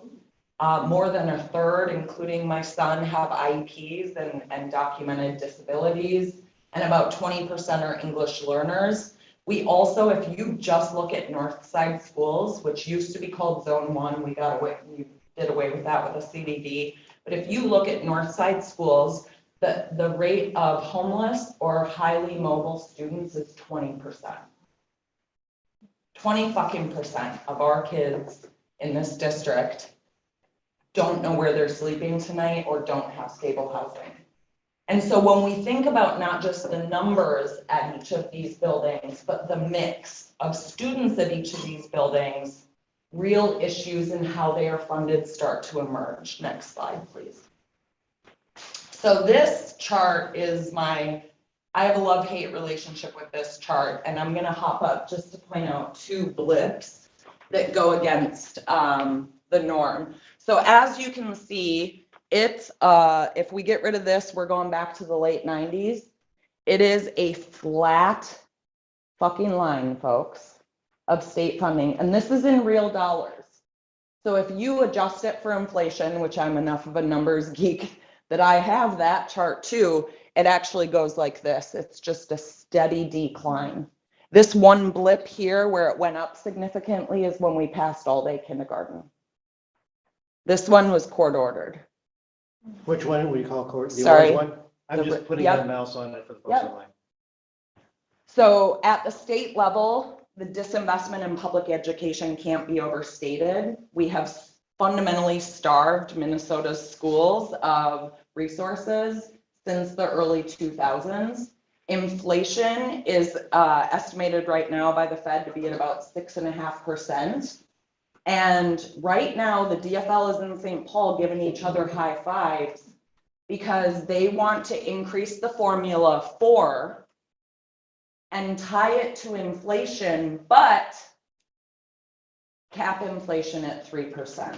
More than a third, including my son, have IEPs and documented disabilities. And about 20% are English learners. We also, if you just look at Northside schools, which used to be called Zone 1, we did away with that with a CDD. But if you look at Northside schools, the rate of homeless or highly mobile students is 20%. 20% of our kids in this district don't know where they're sleeping tonight or don't have stable housing. And so when we think about not just the numbers at each of these buildings, but the mix of students at each of these buildings, real issues in how they are funded start to emerge. Next slide, please. So this chart is I have a love-hate relationship with this chart, and I'm gonna hop up just to point out two blips that go against the norm. So as you can see, it's, if we get rid of this, we're going back to the late 90s. It is a flat fucking line, folks, of state funding. And this is in real dollars. So if you adjust it for inflation, which I'm enough of a numbers geek that I have that chart too, it actually goes like this. It's just a steady decline. This one blip here where it went up significantly is when we passed all-day kindergarten. This one was court ordered. Which one would you call court? The Sorry. orange one? I'm just putting Yep. a mouse on it for the folks Yep. online. So at the state level, the disinvestment in public education can't be overstated. We have fundamentally starved Minnesota's schools of resources since the early 2000s. Inflation is estimated right now by the Fed to be at about 6.5%. And right now, the DFL is in St. Paul giving each other high fives because they want to increase the formula for and tie it to inflation, but cap inflation at 3%,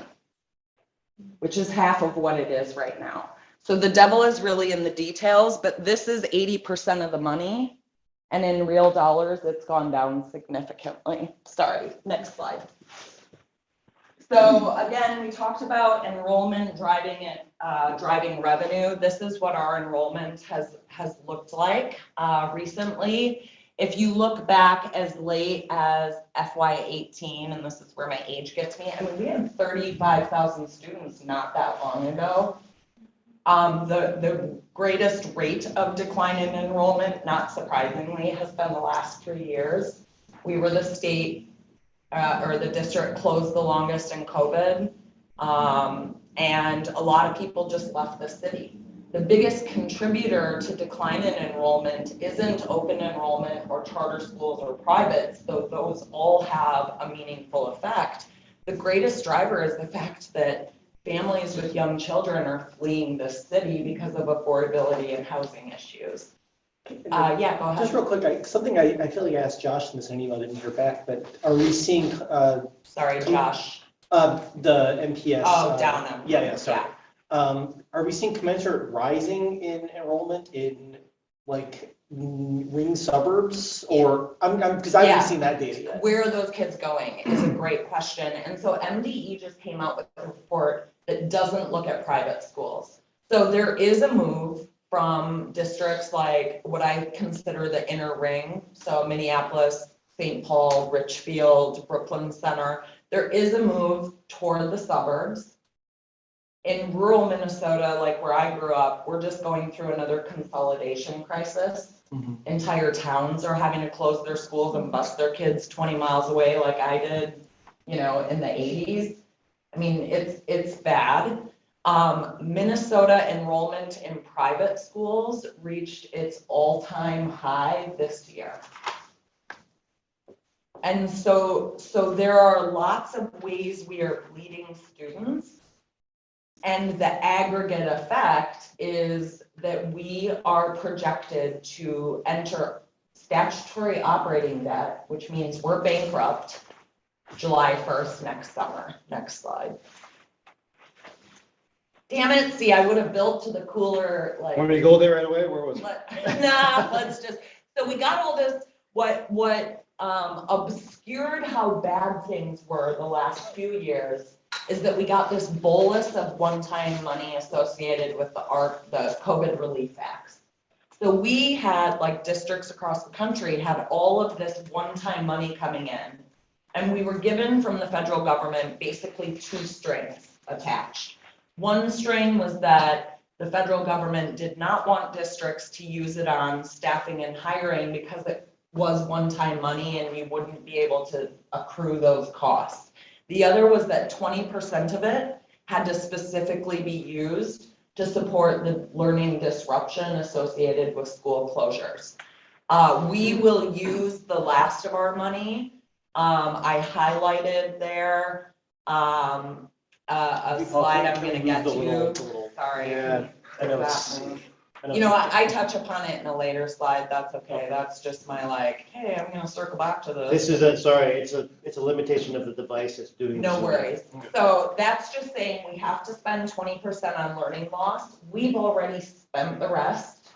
which is half of what it is right now. So the devil is really in the details, but this is 80% of the money. And in real dollars, it's gone down significantly. Sorry, next slide. So again, we talked about enrollment driving revenue. This is what our enrollment has looked like recently. If you look back as late as FY18, and this is where my age gets me, I mean, we had 35,000 students not that long ago. The greatest rate of decline in enrollment, not surprisingly, has been the last 3 years. We were the state or the district closed the longest in COVID. And a lot of people just left the city. The biggest contributor to decline in enrollment isn't open enrollment or charter schools or privates, though those all have a meaningful effect. The greatest driver is the fact that families with young children are fleeing the city because of affordability and housing issues. Yeah, go ahead. Just real quick, something I feel like I asked Josh in this email, didn't hear back, but are we seeing? Sorry, Josh. The MPS. Oh, Downham. Yeah, sorry. Yeah. Are we seeing commensurate rising in enrollment in like ring suburbs or, because I haven't seen that data yet. Where are those kids going is a great question. And so MDE just came out with a report that doesn't look at private schools. So there is a move from districts like what I consider the inner ring. So Minneapolis, St. Paul, Richfield, Brooklyn Center. There is a move toward the suburbs. In rural Minnesota, like where I grew up, we're just going through another consolidation crisis. Entire towns are having to close their schools and bus their kids 20 miles away like I did, in the 80s. I mean, it's bad. Minnesota enrollment in private schools reached its all-time high this year. And so there are lots of ways we are bleeding students. And the aggregate effect is that we are projected to enter statutory operating debt, which means we're bankrupt July 1st next summer. Next slide. Damn it, see, I would have built to the cooler, like. Want me to go there right away? Where was it? Nah, let's just, so we got all this, what obscured how bad things were the last few years is that we got this bolus of one-time money associated with the COVID relief acts. So we had, like districts across the country, had all of this one-time money coming in. And we were given from the federal government basically 2 strings attached. One string was that the federal government did not want districts to use it on staffing and hiring because it was one-time money and you wouldn't be able to accrue those costs. The other was that 20% of it had to specifically be used to support the learning disruption associated with school closures. We will use the last of our money. I highlighted there a slide I'm going to get to. Sorry. Yeah, I know it's. I touch upon it in a later slide. That's okay. That's just my hey, I'm going to circle back to this. This is it's a limitation of the device that's doing. No worries. So that's just saying we have to spend 20% on learning loss. We've already spent the rest,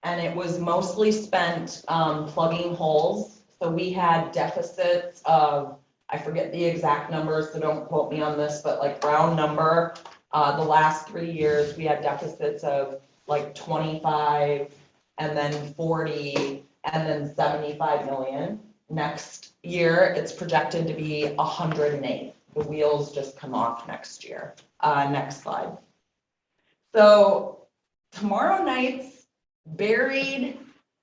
and it was mostly spent plugging holes. So we had deficits of, I forget the exact numbers, so don't quote me on this, but like round number, the last 3 years we had deficits of like 25 and then 40 and then 75 million. Next year, it's projected to be 108. The wheels just come off next year. Next slide. So tomorrow night's buried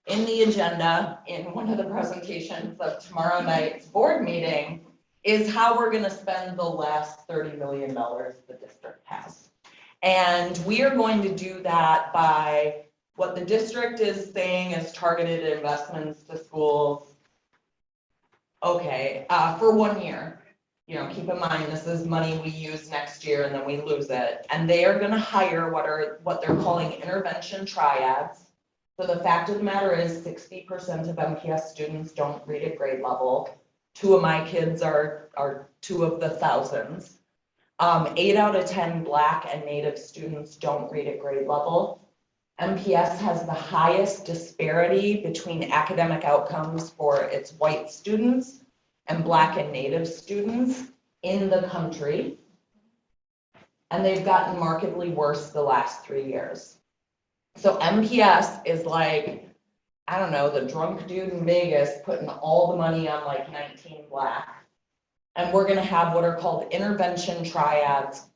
in the agenda in one of the presentations of tomorrow night's board meeting is how we're going to spend the last $30 million the district has. And we are going to do that by what the district is saying is targeted investments to schools. Okay, for 1 year. Keep in mind, this is money we use next year and then we lose it. And they are going to hire what they're calling intervention triads. So the fact of the matter is 60% of MPS students don't read at grade level. 2 of my kids are 2 of the thousands. 8 out of 10 Black and Native students don't read at grade level. MPS has the highest disparity between academic outcomes for its white students and Black and Native students. in the country. And they've gotten markedly worse the last 3 years. So MPS is like, I don't know, the drunk dude in Vegas putting all the money on like 19 black. And we're gonna have what are called intervention triads,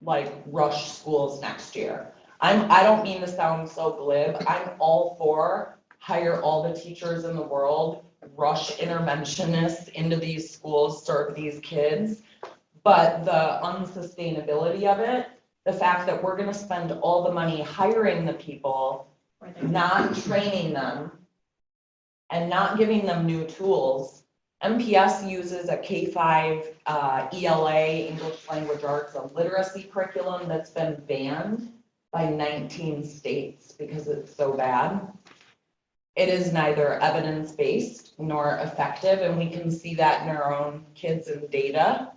like rush schools next year. I don't mean to sound so glib, I'm all for hire all the teachers in the world, rush interventionists into these schools, serve these kids. But the unsustainability of it, the fact that we're gonna spend all the money hiring the people, not training them, and not giving them new tools. MPS uses a K-5 ELA, English Language Arts, a literacy curriculum that's been banned by 19 states because it's so bad. It is neither evidence-based nor effective, and we can see that in our own kids and data.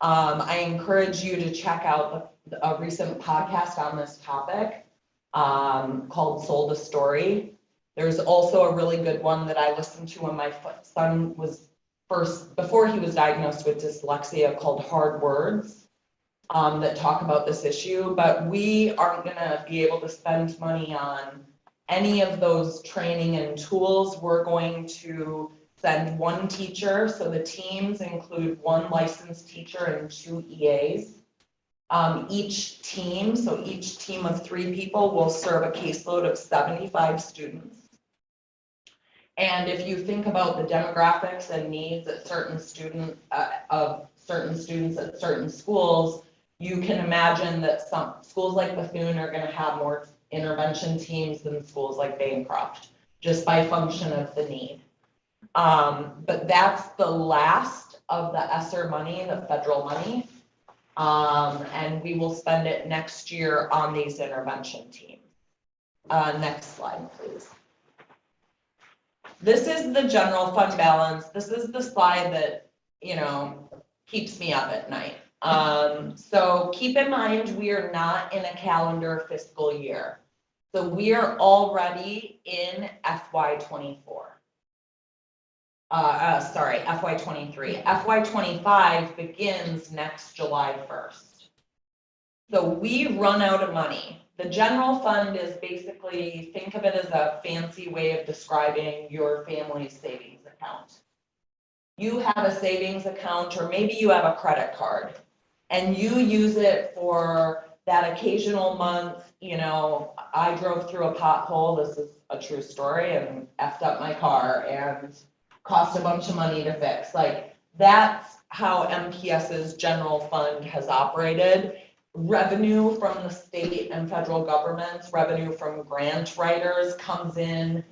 I encourage you to check out a recent podcast on this topic called Sold a Story. There's also a really good one that I listened to when my son was before he was diagnosed with dyslexia, called Hard Words, that talk about this issue. But we aren't gonna be able to spend money on any of those training and tools. We're going to send one teacher, so the teams include one licensed teacher and 2 EAs. Each team of 3 people will serve a caseload of 75 students. And if you think about the demographics and needs at certain students at certain schools, you can imagine that some schools like Bethune are gonna have more intervention teams than schools like Bancroft, just by function of the need. But that's the last of the ESSER money, the federal money. And we will spend it next year on these intervention teams. Next slide, please. This is the general fund balance. This is the slide that, keeps me up at night. So keep in mind, we are not in a calendar fiscal year. So we are already in FY24. FY23. FY25 begins next July 1st. So we run out of money. The general fund is basically, think of it as a fancy way of describing your family's savings account. You have a savings account, or maybe you have a credit card, and you use it for that occasional month. I drove through a pothole, this is a true story, and effed up my car and cost a bunch of money to fix. Like, that's how MPS's general fund has operated. Revenue from the state and federal governments, revenue from grant writers comes in,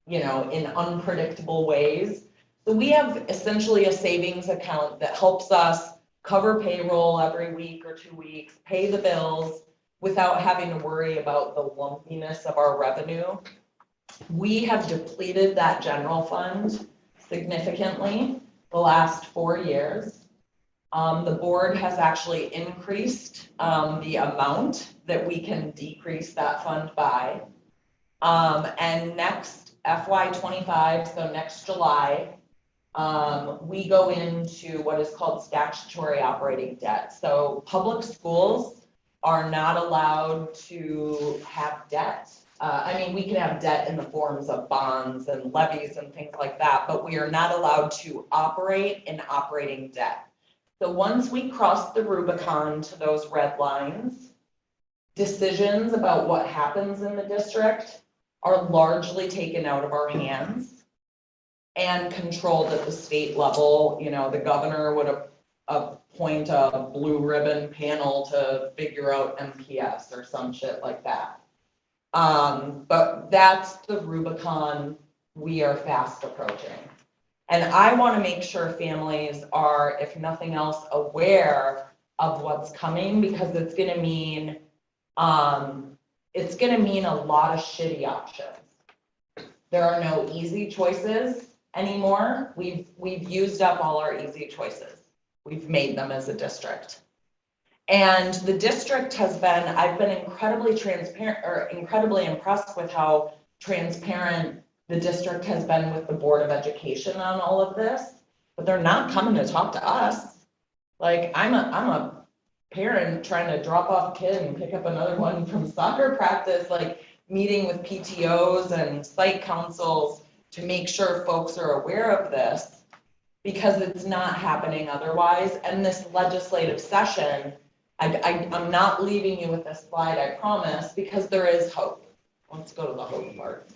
in unpredictable ways. So we have essentially a savings account that helps us cover payroll every week or 2 weeks, pay the bills without having to worry about the lumpiness of our revenue. We have depleted that general fund significantly the last 4 years. The board has actually increased the amount that we can decrease that fund by. And next FY25, so next July, we go into what is called statutory operating debt. So public schools are not allowed to have debt. We can have debt in the forms of bonds and levies and things like that, but we are not allowed to operate in operating debt. So once we cross the Rubicon to those red lines, decisions about what happens in the district are largely taken out of our hands and controlled at the state level. The governor would appoint a blue ribbon panel to figure out MPS or some shit like that. But that's the Rubicon we are fast approaching. And I want to make sure families are, if nothing else, aware of what's coming, because it's going to mean a lot of shitty options. There are no easy choices anymore. We've used up all our easy choices. We've made them as a district. And the district I've been incredibly transparent, or incredibly impressed with how transparent the district has been with the Board of Education on all of this. but they're not coming to talk to us. Like, I'm a parent trying to drop off a kid and pick up another one from soccer practice, like meeting with PTOs and site councils to make sure folks are aware of this, because it's not happening otherwise. And this legislative session, I'm not leaving you with this slide, I promise, because there is hope. Let's go to the hope part.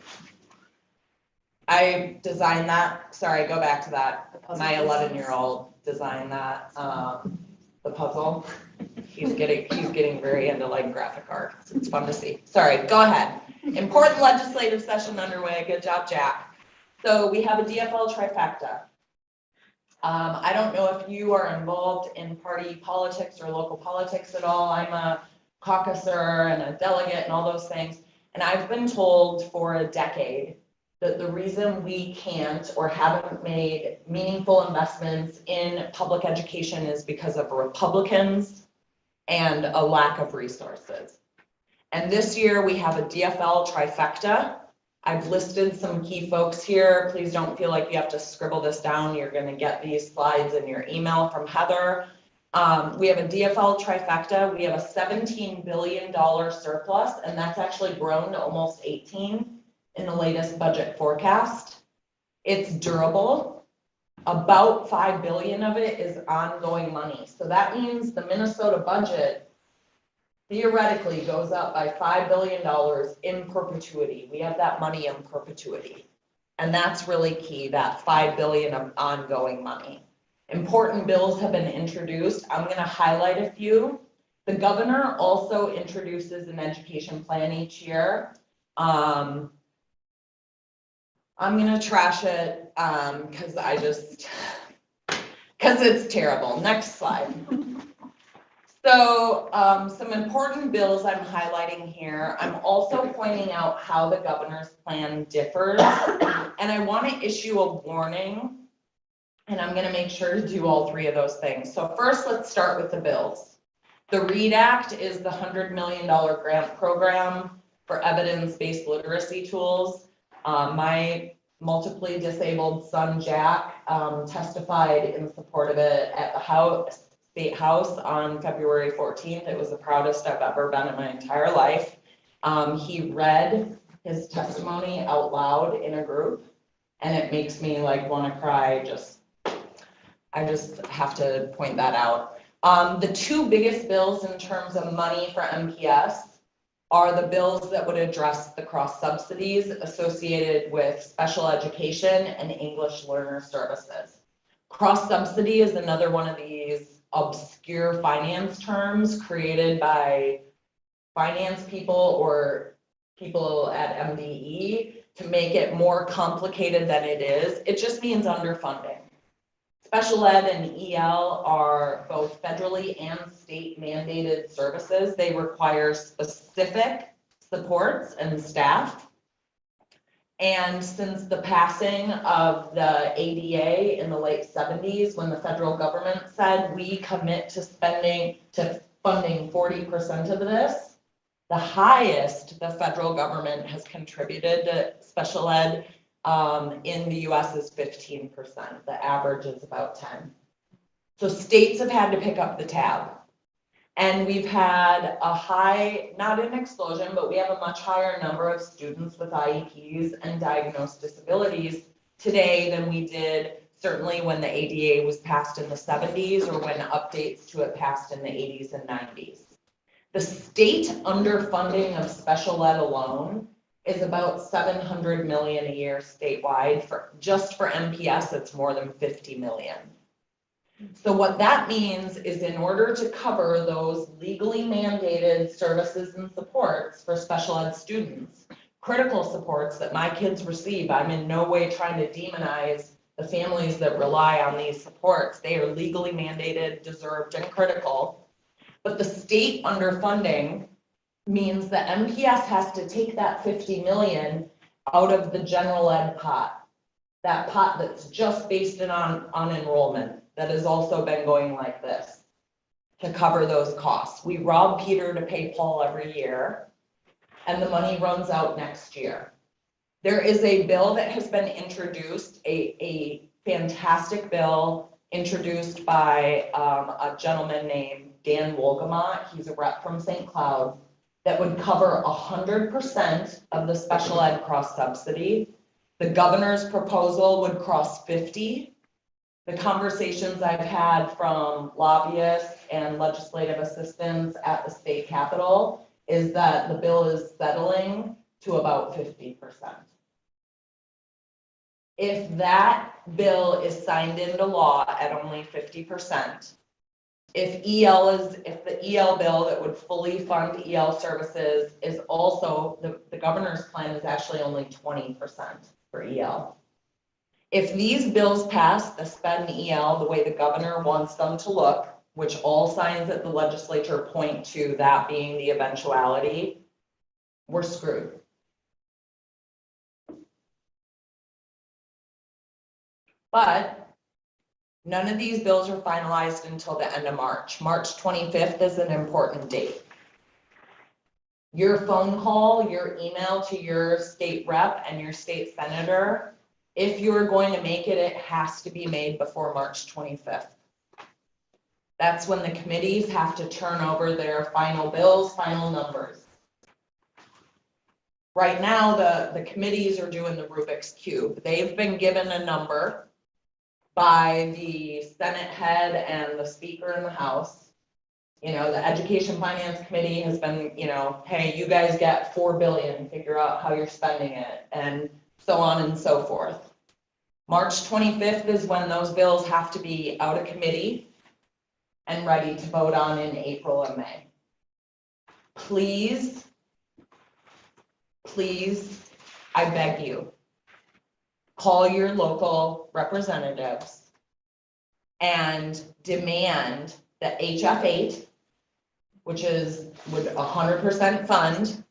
I designed that, sorry, go back to that. My 11-year-old designed that, the puzzle. He's getting very into like graphic arts. It's fun to see. Sorry, go ahead. Important legislative session underway. Good job, Jack. So we have a DFL trifecta. I don't know if you are involved in party politics or local politics at all. I'm a caucuser and a delegate and all those things. And I've been told for a decade that the reason we can't or haven't made meaningful investments in public education is because of Republicans and a lack of resources. And this year we have a DFL trifecta. I've listed some key folks here. Please don't feel like you have to scribble this down. You're going to get these slides in your email from Heather. We have a DFL trifecta. We have a $17 billion surplus, and that's actually grown to almost 18 in the latest budget forecast. It's durable. About 5 billion of it is ongoing money. So that means the Minnesota budget theoretically goes up by $5 billion in perpetuity. We have that money in perpetuity. And that's really key, that 5 billion of ongoing money. Important bills have been introduced. I'm going to highlight a few. The governor also introduces an education plan each year. I'm going to trash it because it's terrible. Next slide. So some important bills I'm highlighting here. I'm also pointing out how the governor's plan differs. And I want to issue a warning, and I'm going to make sure to do all three of those things. So first, let's start with the bills. The READ Act is the $100 million grant program for evidence-based literacy tools. My multiply disabled son, Jack, testified in support of it at the State House on February 14th. It was the proudest I've ever been in my entire life. He read his testimony out loud in a group, and it makes me like want to cry. I just have to point that out. The two biggest bills in terms of money for MPS are the bills that would address the cross subsidies associated with special education and English learner services. Cross subsidy is another one of these obscure finance terms created by finance people or people at MDE to make it more complicated than it is. It just means underfunding. Special ed and EL are both federally and state mandated services. They require specific supports and staff. And since the passing of the ADA in the late 70s, when the federal government said we commit to funding 40% of this, the highest the federal government has contributed to special ed in the US is 15%. The average is about 10. So states have had to pick up the tab. And we've had a high, not an explosion, but we have a much higher number of students with IEPs and diagnosed disabilities today than we did certainly when the ADA was passed in the 70s or when updates to it passed in the 80s and 90s. The state underfunding of special ed alone is about 700 million a year statewide. Just for MPS, it's more than 50 million. So what that means is in order to cover those legally mandated services and supports for special ed students, critical supports that my kids receive, I'm in no way trying to demonize the families that rely on these supports. They are legally mandated, deserved, and critical. But the state underfunding means that MPS has to take that 50 million out of the general ed pot, that pot that's just based on enrollment, that has also been going like this to cover those costs. We rob Peter to pay Paul every year, and the money runs out next year. There is a bill that has been introduced, a fantastic bill introduced by a gentleman named Dan Wolgamott. He's a rep from St. Cloud, that would cover 100% of the special ed cross subsidy. The governor's proposal would cross 50. The conversations I've had from lobbyists and legislative assistants at the state capitol is that the bill is settling to about 50%. If that bill is signed into law at only 50%, if the EL bill that would fully fund EL services is also, the governor's plan is actually only 20% for EL. If these bills pass, the SPED and EL, the way the governor wants them to look, which all signs at the legislature point to that being the eventuality, we're screwed. But none of these bills are finalized until the end of March. March 25th is an important date. Your phone call, your email to your state rep and your state senator, if you're going to make it, it has to be made before March 25th. That's when the committees have to turn over their final bills, final numbers. Right now, the committees are doing the Rubik's Cube. They've been given a number by the Senate head and the Speaker in the House. You know, the Education Finance Committee has been, you know, hey, you guys get $4 billion, figure out how you're spending it, and so on and so forth. March 25th is when those bills have to be out of committee and ready to vote on in April and May. Please, please, I beg you, call your local representatives and demand that HF8, which would 100% fund,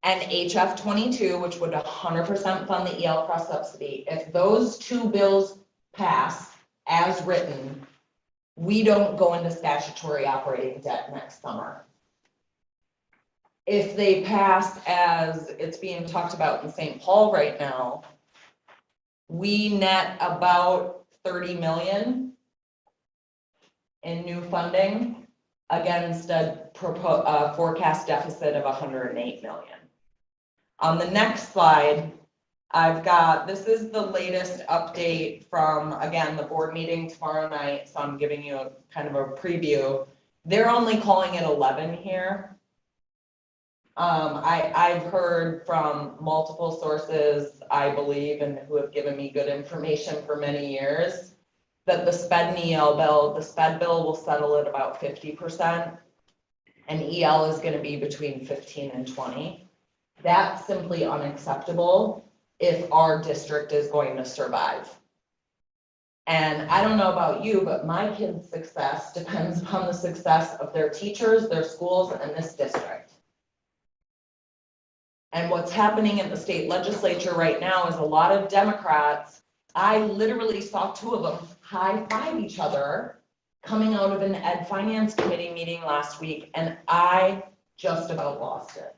and HF22, which would 100% fund the EL cross subsidy. If those two bills pass as written, we don't go into statutory operating debt next summer. If they pass as it's being talked about in St. Paul right now, we net about 30 million in new funding against a forecast deficit of 108 million. On the next slide, this is the latest update from, again, the board meeting tomorrow night, so I'm giving you a kind of a preview. They're only calling it 11 here. I've heard from multiple sources, I believe, and who have given me good information for many years, that the SPED and EL bill, the SPED bill will settle at about 50%, and EL is going to be between 15 and 20. That's simply unacceptable if our district is going to survive. And I don't know about you, but my kids' success depends upon the success of their teachers, their schools, and this district. And what's happening in the state legislature right now is a lot of Democrats, I literally saw two of them high five each other coming out of an Ed Finance Committee meeting last week, and I just about lost it.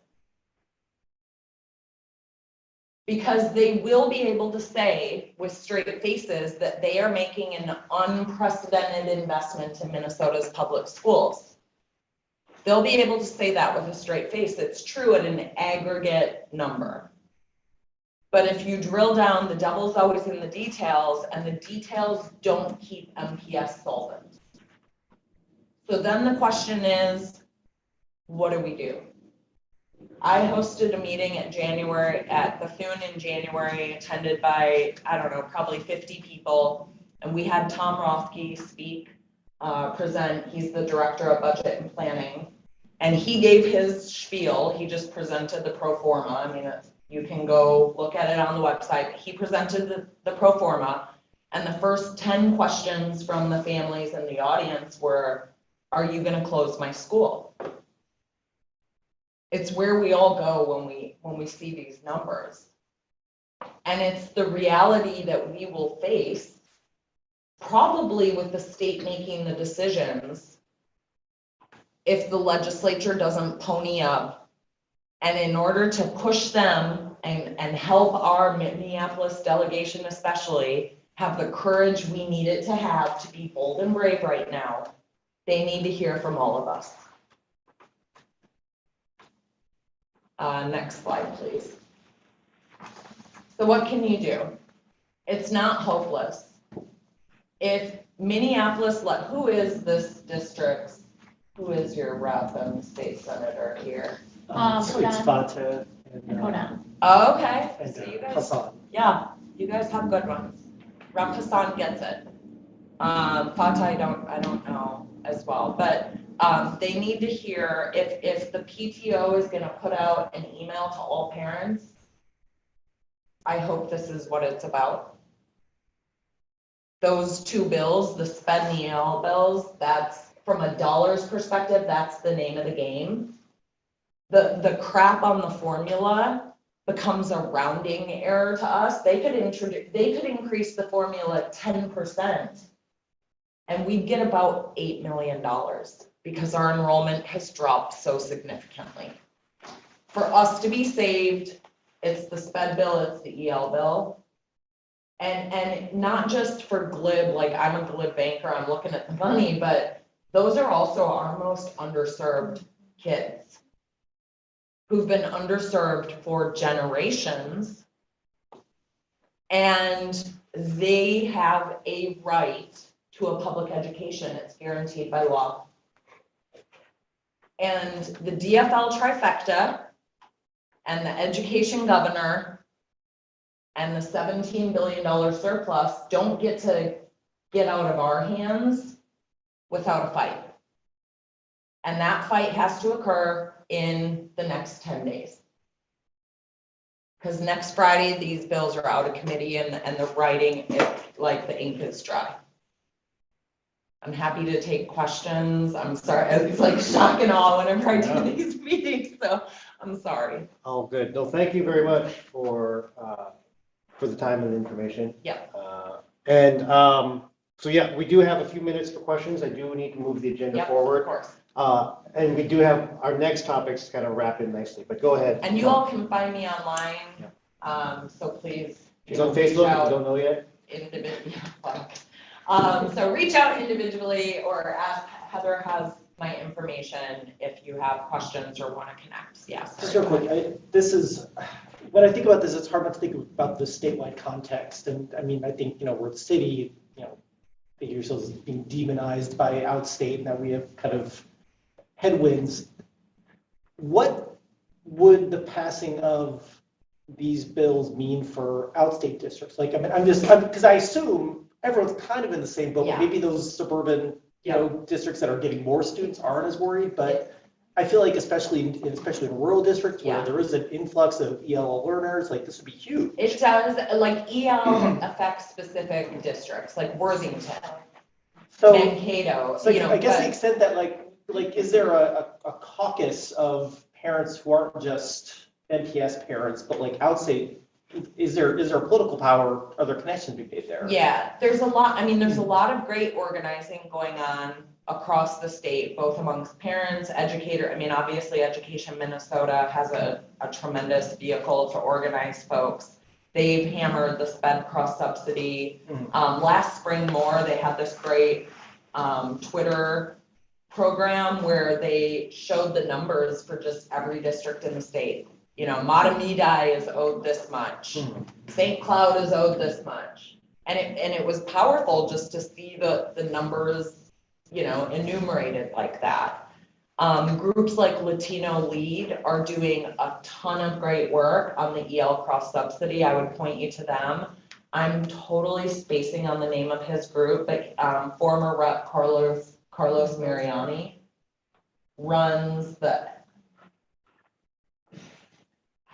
Because they will be able to say with straight faces that they are making an unprecedented investment in Minnesota's public schools. They'll be able to say that with a straight face. It's true at an aggregate number. But if you drill down, the devil's always in the details, and the details don't keep MPS solvent. So then the question is, what do we do? I hosted a meeting at Bethune in January, attended by, I don't know, probably 50 people. And we had Tom Rothke speak, present. He's the director of budget and planning. And he gave his spiel. He just presented the pro forma. I mean, you can go look at it on the website. He presented the pro forma. And the first 10 questions from the families in the audience were, are you going to close my school? It's where we all go when we see these numbers. And it's the reality that we will face, probably with the state making the decisions, if the legislature doesn't pony up. And in order to push them and help our Minneapolis delegation especially have the courage we need it to have to be bold and brave right now, they need to hear from all of us. Next slide, please. So what can you do? It's not hopeless. If Minneapolis, who is this district's, who is your rep and state senator here? Sweet Hodan. Spata And Hodan. Oh, okay, and so you guys, Hassan. yeah, you guys have good ones. Rep Hassan gets it. Fatah, I don't know as well, but they need to hear, if the PTO is gonna put out an email to all parents, I hope this is what it's about. Those two bills, the SPED and the EL bills, that's, from a dollars perspective, that's the name of the game. The crap on the formula becomes a rounding error to us. They could increase the formula 10%. And we'd get about $8 million because our enrollment has dropped so significantly. For us to be saved, it's the SPED bill, it's the EL bill. And not just for glib, like I'm a glib banker, I'm looking at the money, but those are also our most underserved kids who've been underserved for generations. And they have a right to a public education. It's guaranteed by law. And the DFL trifecta and the education governor and the $17 billion surplus don't get to get out of our hands without a fight. And that fight has to occur in the next 10 days. Because next Friday, these bills are out of committee and the writing, like the ink is dry. I'm happy to take questions. I'm sorry, it's like shock and awe whenever I do these meetings, so I'm sorry. All good. No, thank you very much for the time and the information. Yeah. So yeah, we do have a few minutes for questions. I do need to move the agenda Yep, forward. of course. And we do have our next topics kind of wrapped in nicely, but go ahead. And you all can find me online, so please. She's on Facebook, if you don't know yet. So reach out individually or ask, Heather has my information if you have questions or want to connect. Yes. Just real quick, when I think about this, it's hard not to think about the statewide context. And I mean, I think, we're the city, think of yourselves as being demonized by outstate and that we have kind of headwinds. What would the passing of these bills mean for outstate districts? Like, I mean, because I assume everyone's kind of in the same boat. Yeah. Maybe those suburban, districts that are getting more students aren't as worried, but I feel like especially in rural districts where there is an influx of EL learners, like this would be huge. It does, like EL affects specific districts, like Worthington, Mankato, So I guess the extent that like is there a caucus of parents who aren't just MPS parents, but like outside, is there political power, are there connections to be made there? Yeah, there's a lot, there's a lot of great organizing going on across the state, both amongst parents, educators. Obviously Education Minnesota has a tremendous vehicle to organize folks. They've hammered the SPED cross subsidy. Last spring they had this great Twitter program where they showed the numbers for just every district in the state. Matamidi is owed this much. St. Cloud is owed this much. And it was powerful just to see the numbers enumerated like that. Groups like Latino Lead are doing a ton of great work on the EL cross subsidy. I would point you to them. I'm totally spacing on the name of his group, but former Rep Carlos Mariani runs the,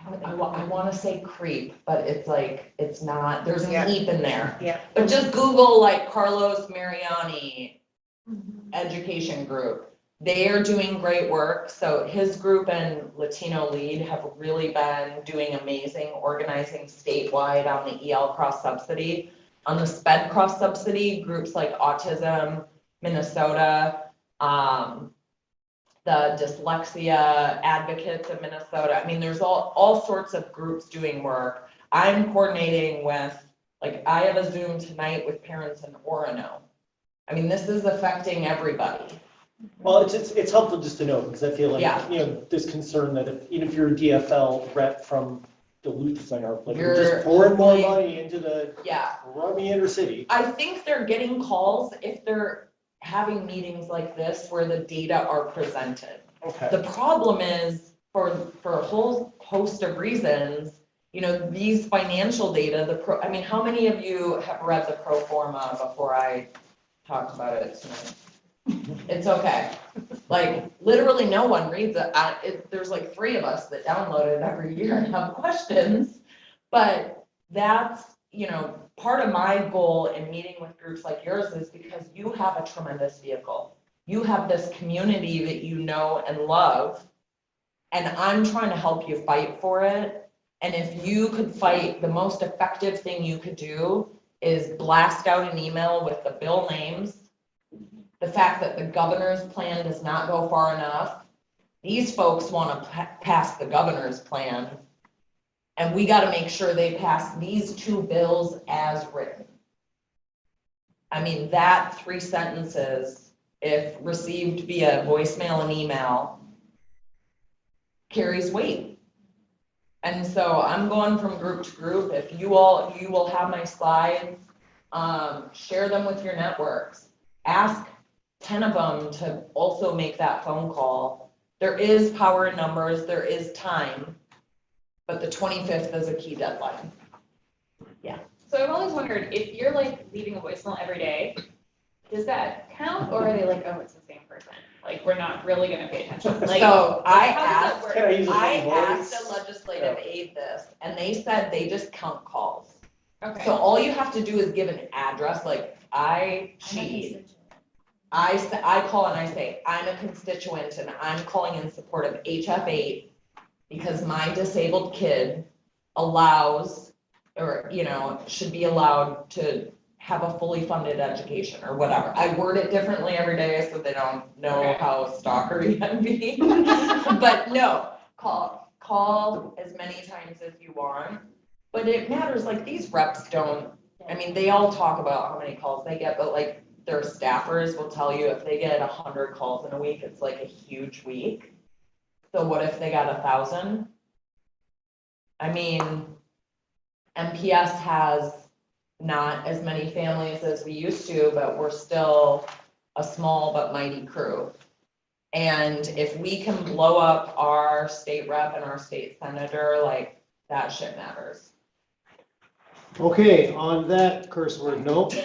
I want to say CREEP, but it's not, there's an EEP in there. Yeah. But just Google like Carlos Mariani education group. They are doing great work. So his group and Latino Lead have really been doing amazing organizing statewide on the EL cross subsidy. On the SPED cross subsidy, groups like Autism Minnesota, the Dyslexia Advocates of Minnesota. There's all sorts of groups doing work. I'm coordinating with Like, I have a Zoom tonight with parents in Orono. I mean, this is affecting everybody. Well, it's helpful just to know, because I feel like, Yeah. you know, there's concern that if, even if you're a DFL rep from Duluth Center, like, we're You're just pouring more like- money into the Yeah, rummy inner city. I think they're getting calls if they're having meetings like this where the data are presented. Okay. The problem is, for a whole host of reasons, you know, these financial data, I mean, how many of you have read the pro forma before I talked about it tonight? It's okay. Like, literally no one reads it. There's like 3 of us that download it every year and have questions. But that's, you know, part of my goal in meeting with groups like yours is because you have a tremendous vehicle. You have this community that you know and love, and I'm trying to help you fight for it. And if you could fight, the most effective thing you could do is blast out an email with the bill names, the fact that the governor's plan does not go far enough. These folks want to pass the governor's plan, and we got to make sure they pass these 2 bills as written. I mean, that 3 sentences, if received via voicemail and email, carries weight. And so I'm going from group to group. If you will have my slides, share them with your networks. Ask 10 of them to also make that phone call. There is power in numbers, there is time, but the 25th is a key deadline. So I've always wondered, if you're like leaving a voicemail every day, does that count, or are they like, oh, it's the same person? Like, we're not really gonna pay attention. Like, So I how does that asked, work? Can I use a I phone asked voice? a legislative aide this, and they said they just count calls. Okay. So all you have to do is give an address, like I call and I say, I'm a constituent and I'm calling in support of HF8 because my disabled kid allows, or, you know, should be allowed to have a fully funded education or whatever. I word it differently every day so they don't know Okay. how stalkery can be. But no, call as many times as you want. But it matters, like, these reps don't, I mean, they all talk about how many calls they get, but like their staffers will tell you if they get 100 calls in a week, it's like a huge week. So what if they got 1,000? I mean, MPS has not as many families as we used to, but we're still a small but mighty crew. And if we can blow up our state rep and our state senator, like, that shit matters. Okay, on that curse word note,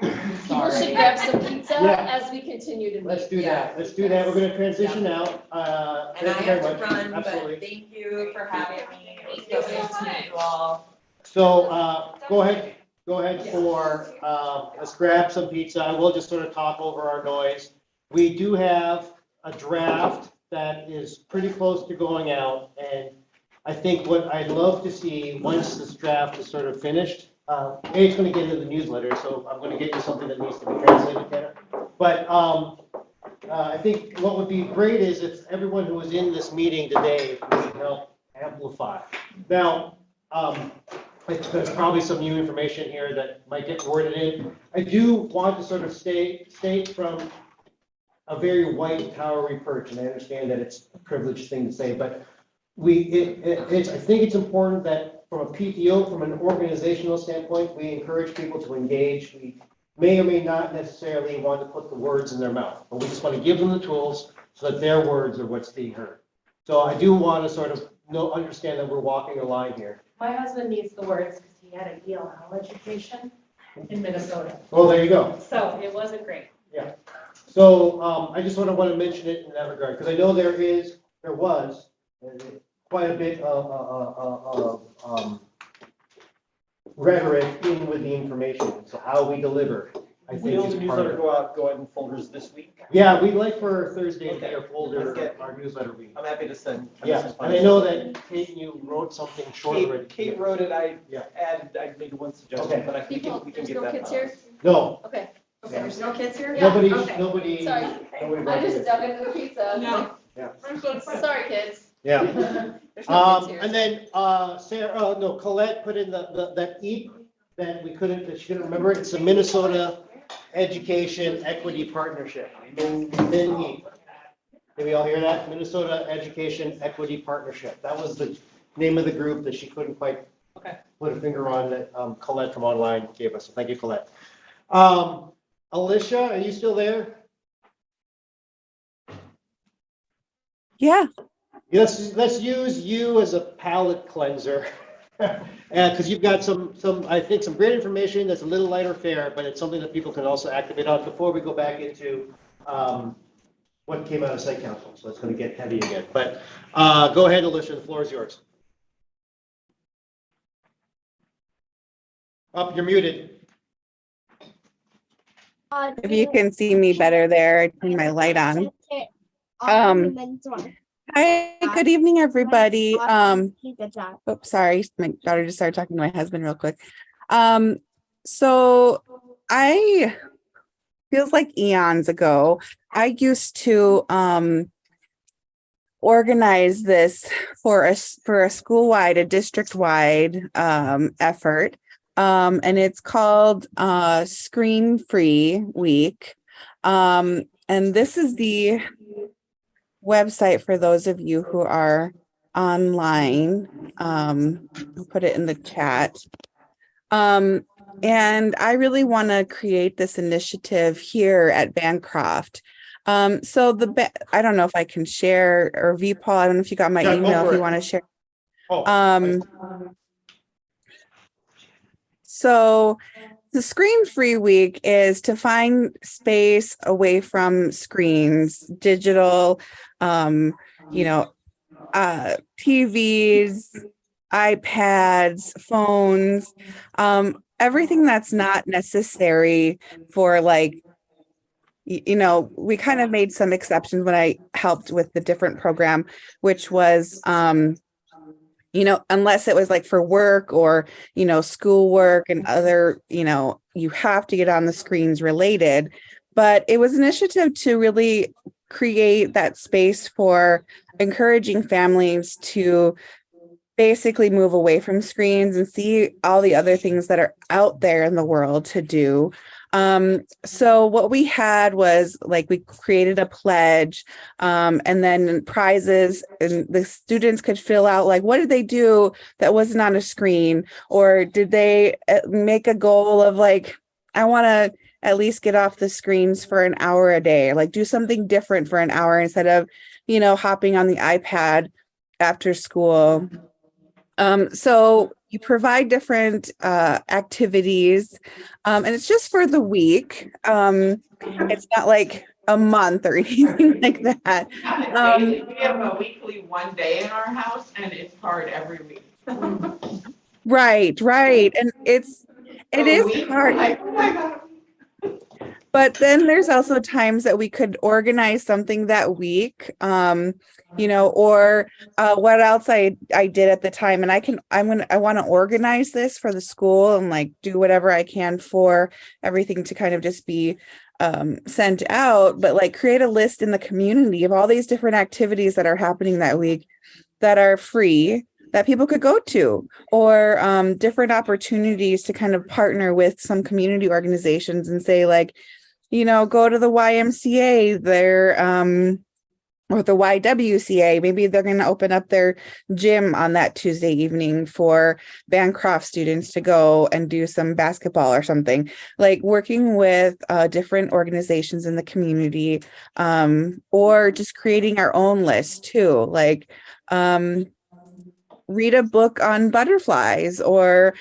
People should grab some pizza Yeah. as we continue to meet. let's do that. Let's do that. We're gonna transition out. And I Thank you very have to much. run, but Absolutely. thank you for having me. It was so good to meet you all. So, go ahead for, let's grab some pizza. I will just sort of talk over our noise. We do have a draft that is pretty close to going out, and I think what I'd love to see, once this draft is sort of finished, it's gonna get into the newsletter, so I'm gonna get you something that needs to be translated, Kenna. But, I think what would be great is if everyone who was in this meeting today would help amplify. Now, there's probably some new information here that might get worded in. I do want to sort of state from a very white towery perch, and I understand that it's a privileged thing to say, but I think it's important that from a PTO, from an organizational standpoint, we encourage people to engage. We may or may not necessarily want to put the words in their mouth, but we just want to give them the tools so that their words are what's being heard. So I do want to sort of understand that we're walking a line here. My husband needs the words because he had a ELL education in Minnesota, Oh, there you go. so it wasn't great. So I just sort of want to mention it in that regard, because I know there was quite a bit of rhetoric in with the information, so how we deliver, I think Will is the part of newsletter it. go out in folders this week? Yeah, we'd like for Thursday to be Okay. a folder, Let's get- our newsletter week. I'm happy to send. Yeah, and I know that Kate, you wrote something short already. Kate wrote it, I Yeah. made one suggestion, Okay. but we People, can get there's that. no kids here? No, Okay. Okay, there's no kids here? nobody. Sorry. Nobody I just wrote it. dug into the pizza. No. Yeah. Sorry, kids. Yeah. There's no kids here. And then, Colette put in that that she couldn't remember. It's the Minnesota Education Equity Partnership. Did we all hear that? Minnesota Education Equity Partnership. That was the name of the group that she couldn't quite put a finger on that Colette from online gave us. So thank you, Colette. Alicia, are you still there? Yeah. Yes, let's use you as a palate cleanser. Because you've got I think some great information that's a little lighter fare, but it's something that people can also activate on before we go back into what came out of site council. So it's going to get heavy again. But go ahead, Alicia, the floor is yours. Up, you're muted. If you can see me better there, I turn my light on. Hi, good evening, everybody. Oops, sorry, my daughter just started talking to my husband real quick. So I feels like eons ago, I used to organize this for a school-wide, a district-wide effort. And it's called Screen Free Week. And this is the website for those of you who are online. I'll put it in the chat. And I really want to create this initiative here at Bancroft. So I don't know if I can share, or Paul, I don't know if you got my email, if you want to share. So the Screen Free Week is to find space away from screens, digital, TVs, iPads, phones, everything that's not necessary for we kind of made some exceptions when I helped with the different program, which was, unless it was like for work or, schoolwork and other, you have to get on the screens related. But it was an initiative to really create that space for encouraging families to basically move away from screens and see all the other things that are out there in the world to do. So what we had was we created a pledge, and then prizes, and the students could fill out what did they do that wasn't on a screen, or did they make a goal of I want to at least get off the screens for an hour a day, do something different for an hour instead of, hopping on the iPad after school. So you provide different activities, and it's just for the week. It's not like a month or anything like that. We have a weekly 1 day in our house, and it's hard every week. Right. And it is hard. Oh my God. But then there's also times that we could organize something that week, or what else I did at the time. And I want to organize this for the school and do whatever I can for everything to kind of just be sent out, but create a list in the community of all these different activities that are happening that week that are free, that people could go to, or different opportunities to kind of partner with some community organizations and say go to the YMCA there, or the YWCA. Maybe they're going to open up their gym on that Tuesday evening for Bancroft students to go and do some basketball or something. Working with different organizations in the community, or just creating our own list too. Read a book on butterflies, or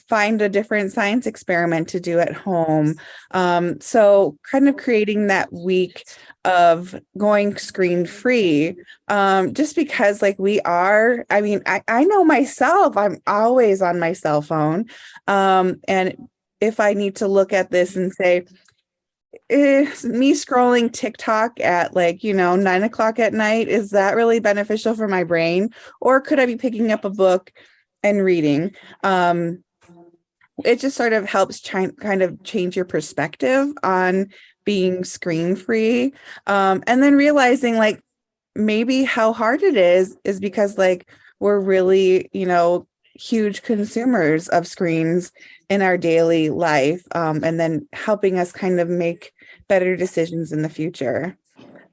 find a different science experiment to do at home. So kind of creating that week of going screen free, just because I know myself, I'm always on my cell phone. And if I need to look at this and say, is me scrolling TikTok at 9:00 at night, is that really beneficial for my brain? Or could I be picking up a book and reading? It just sort of helps kind of change your perspective on being screen free. And then realizing maybe how hard it is because we're really, huge consumers of screens in our daily life, and then helping us kind of make better decisions in the future.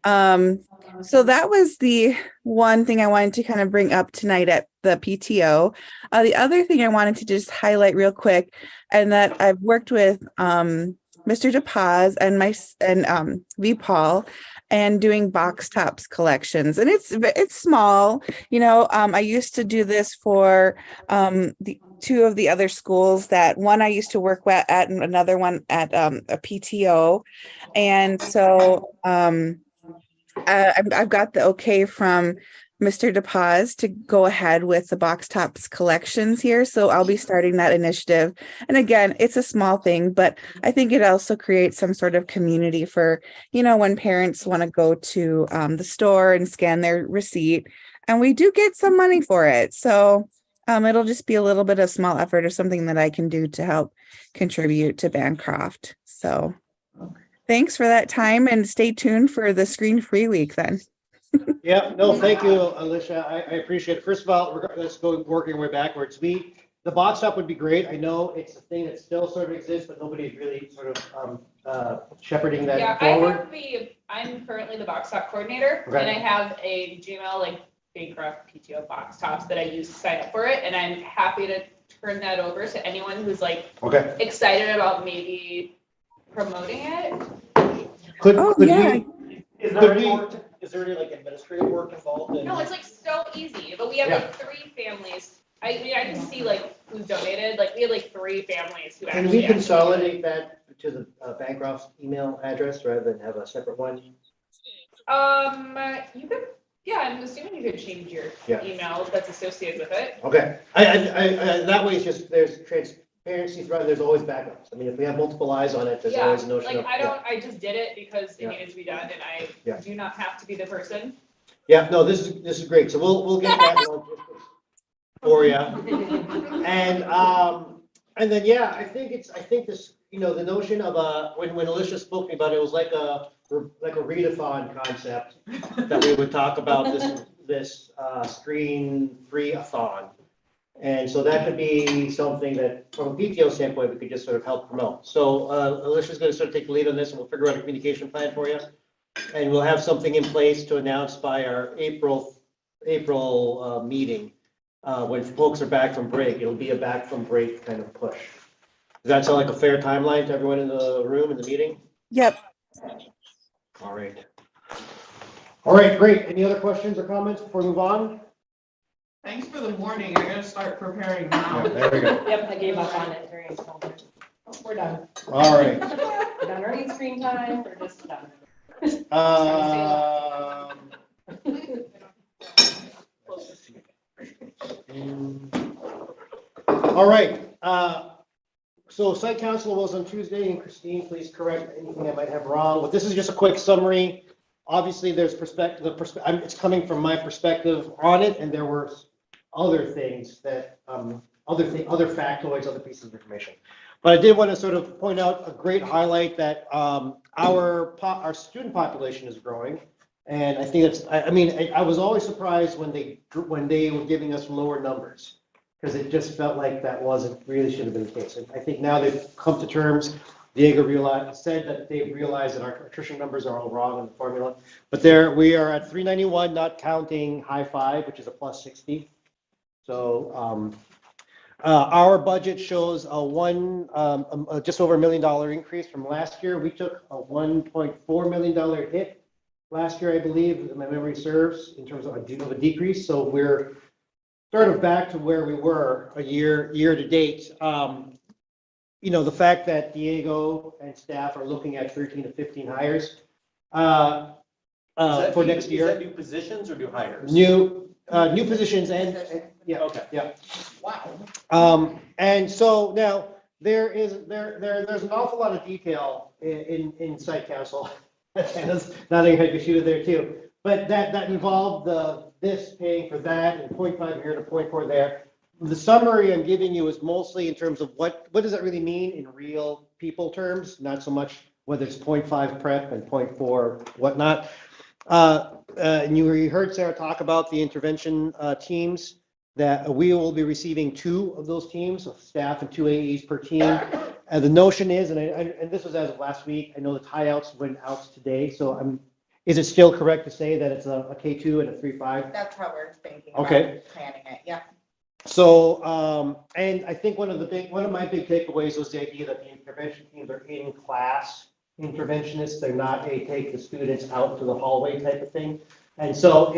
So that was the one thing I wanted to kind of bring up tonight at the PTO. The other thing I wanted to just highlight real quick, and that I've worked with Mr. DePaz and V. Paul, and doing box tops collections, and it's small. I used to do this for the two of the other schools, that one I used to work at and another one at a PTO, and so I've got the okay from Mr. DePaz to go ahead with the box tops collections here. So I'll be starting that initiative. And again, it's a small thing, but I think it also creates some sort of community for, when parents want to go to the store and scan their receipt, and we do get some money for it. So it'll just be a little bit of small effort or something that I can do to help contribute to Bancroft. So thanks for that time, and stay tuned for the Screen Free Week then. Yeah, no, thank you, Alicia. I appreciate it. First of all, let's go working our way backwards. The box top would be great. I know it's a thing that still sort of exists, but nobody's really sort of shepherding that Yeah, forward. I'm currently the box top coordinator, Okay. and I have a Gmail, like Bancroft PTO box tops that I use to sign up for it, and I'm happy to turn that over to anyone who's like excited about maybe promoting it. Is there any like administrative work involved in? No, it's like so easy, but we have like 3 families. I can see like who's donated, like we had like 3 families who Can actually. we consolidate that to the Bancroft's email address rather than have a separate one? You could, yeah, I'm assuming you could change your email that's associated with it. Okay, I that way it's just, there's transparency throughout, there's always backups. I mean, if we have multiple eyes on it, there's always a notion of. I just did it because it needed to be done, and I do not have to be the person. Yeah, no, this is great. So we'll get that one for you. And then, I think this, the notion of when Alicia spoke to me about it, it was like a readathon concept that we would talk about this screen free-a-thon. And so that could be something that, from a PTO standpoint, we could just sort of help promote. So Alicia's going to sort of take the lead on this, and we'll figure out a communication plan for you. And we'll have something in place to announce by our April meeting. When folks are back from break, it'll be a back from break kind of push. Does that sound like a fair timeline to everyone in the room, in the meeting? Yep. All right, great. Any other questions or comments before we move on? Thanks for the warning. I gotta start preparing now. There we go. Yep, I gave up on it during COVID. We're done. All right. We're done earning screen time, we're just done. All right. So site council was on Tuesday, and Christine, please correct anything I might have wrong. But this is just a quick summary. Obviously, there's perspective. It's coming from my perspective on it, and there were other things that other factoids, other pieces of information. But I did want to sort of point out a great highlight that our student population is growing, and I think that's. I was always surprised when they were giving us lower numbers, because it just felt like that really should have been the case. I think now they've come to terms. Diego said that they've realized that our attrition numbers are all wrong in the formula. But we are at 391, not counting high five, which is a plus 60. So our budget shows just over $1 million increase from last year. We took a $1.4 million hit last year, I believe, if my memory serves, in terms of a decrease. So we're sort of back to where we were a year to date. The fact that Diego and staff are looking at 13 to 15 hires for next year. Is that new positions or new hires? New positions and Wow. And so now there's an awful lot of detail in site council. And nothing had to be shooted there too. But that involved this paying for that, and 0.5 here to 0.4 there. The summary I'm giving you is mostly in terms of what does that really mean in real people terms, not so much whether it's 0.5 prep and 0.4 whatnot. And you heard Sarah talk about the intervention teams. that we will be receiving 2 of those teams, so staff and 2 AEs per team. And the notion is, and this was as of last week, I know the tryouts went out today, so is it still correct to say that it's a K2 and a 3-5? That's how we're thinking Okay. planning it, yeah. So, and I think one of my big takeaways was the idea that the intervention teams are in-class interventionists. They're not take the students out to the hallway type of thing. And so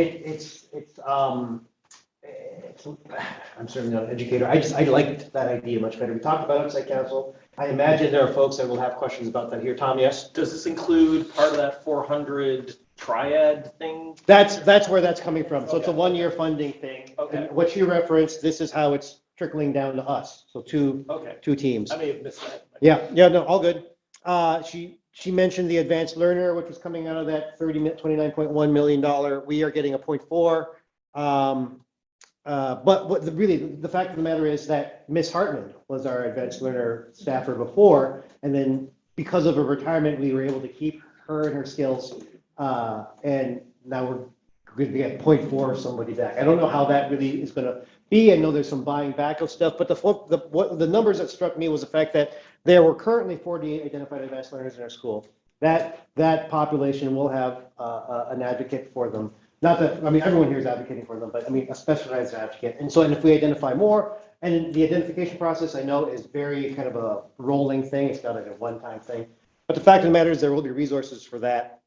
I'm certainly not an educator. I liked that idea much better. We talked about it at Site Council. I imagine there are folks that will have questions about that here. Tom, yes? Does this include part of that 400 triad thing? That's where that's coming from. So it's a Okay. 1-year funding thing. Okay. And what you referenced, this is how it's trickling down to us. So two teams. I may have missed that. Yeah, no, all good. She mentioned the advanced learner, which was coming out of that $29.1 million. We are getting a 0.4. But the fact of the matter is that Miss Hartman was our advanced learner staffer before, and then because of her retirement, we were able to keep her and her skills. And now we're going to get 0.4 somebody back. I don't know how that really is going to be. I know there's some buying back of stuff, but the numbers that struck me was the fact that there were currently 48 identified advanced learners in our school. That population will have an advocate for them. Not that, I mean, everyone here is advocating for them, but I mean, a specialized advocate. And if we identify more, and the identification process I know is very kind of a rolling thing. It's not like a one-time thing. But the fact of the matter is there will be resources for that.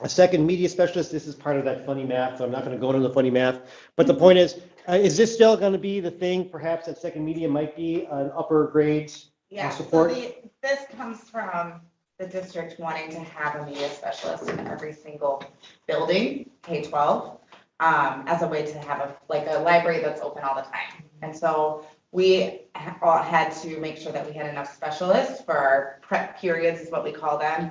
A second media specialist, this is part of that funny math, so I'm not going to go into the funny math. But the point is this still going to be the thing? Perhaps that second media might be an upper grades support? So this comes from the district wanting to have a media specialist in every single building, K-12, as a way to have a library that's open all the time. And so we had to make sure that we had enough specialists for our prep periods, is what we call them.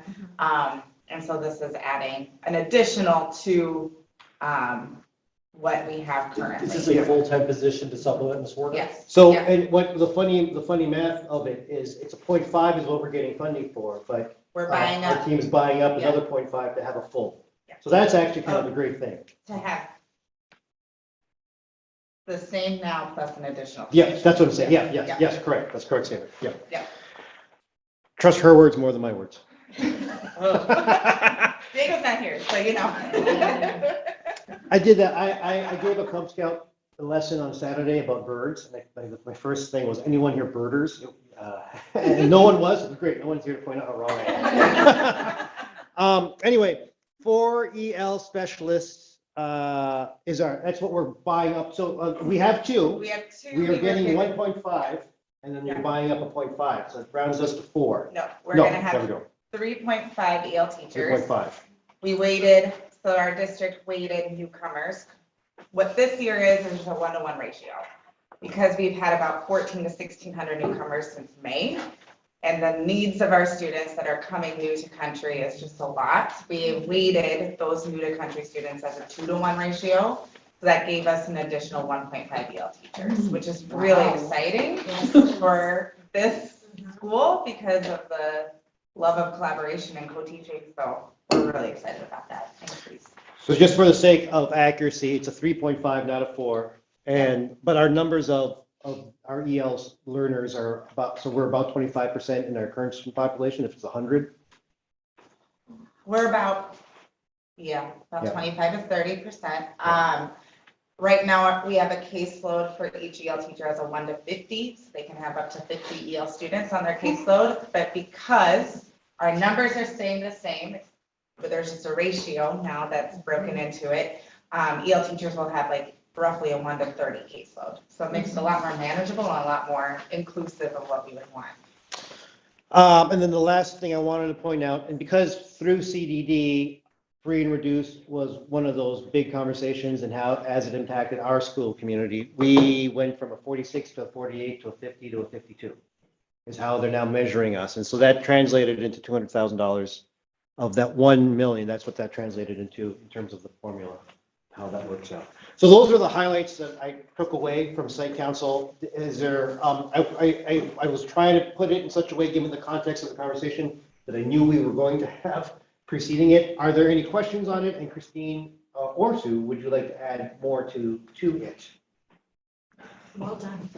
And so this is adding an additional to what we have currently. Is this a full-time position to supplement this work? Yes. So, Yeah. and what the funny math of it is, it's a 0.5 is what we're getting funding for, but We're buying our up team's buying up Yeah. another 0.5 to have a full. Yeah. So that's actually kind of a great thing. to have the same now plus an additional. Yeah, that's what I'm saying. Yeah. Yes, correct. That's correct, Sandra. Yeah. Yeah. Trust her words more than my words. Diego's not here, so you know. I did that. I gave a Cub Scout lesson on Saturday about birds. And my first thing was, anyone here birders? And no one was. It was great. No one's here to point out how wrong I am. Anyway, 4 EL specialists that's what we're buying up. So we have 2. We have 2. We are getting 1.5, and then you're buying up a 0.5. So it rounds us to 4. No, we're No, gonna there we have go. 3.5 EL teachers. 3.5. We waited, so our district weighted newcomers. What this year is a 1-to-1 ratio. Because we've had about 1,400 to 1,600 newcomers since May. And the needs of our students that are coming new to country is just a lot. We weighted those new to country students as a 2-to-1 ratio. So that gave us an additional 1.5 EL teachers, which is really exciting for this school because of the love of collaboration and co-teaching. So we're really excited about that increase. So just for the sake of accuracy, it's a 3.5, not a 4. But our numbers of our EL learners are we're about 25% in our current student population, if it's 100. We're about 25 to 30%. Right now, we have a caseload for each EL teacher as a 1 to 50, so they can have up to 50 EL students on their caseload. But because our numbers are staying the same, but there's just a ratio now that's broken into it, EL teachers will have roughly a 1 to 30 caseload. So it makes it a lot more manageable and a lot more inclusive of what we would want. And then the last thing I wanted to point out, and because through CDD, free and reduced was one of those big conversations and how, as it impacted our school community, we went from a 46 to a 48 to a 50 to a 52 is how they're now measuring us. And so that translated into $200,000 of that 1 million. That's what that translated into in terms of the formula, how that works out. So those are the highlights that I took away from Site Council. Is there, I was trying to put it in such a way, given the context of the conversation, that I knew we were going to have preceding it. Are there any questions on it? And Christine or Sue, would you like to add more to it? Well done.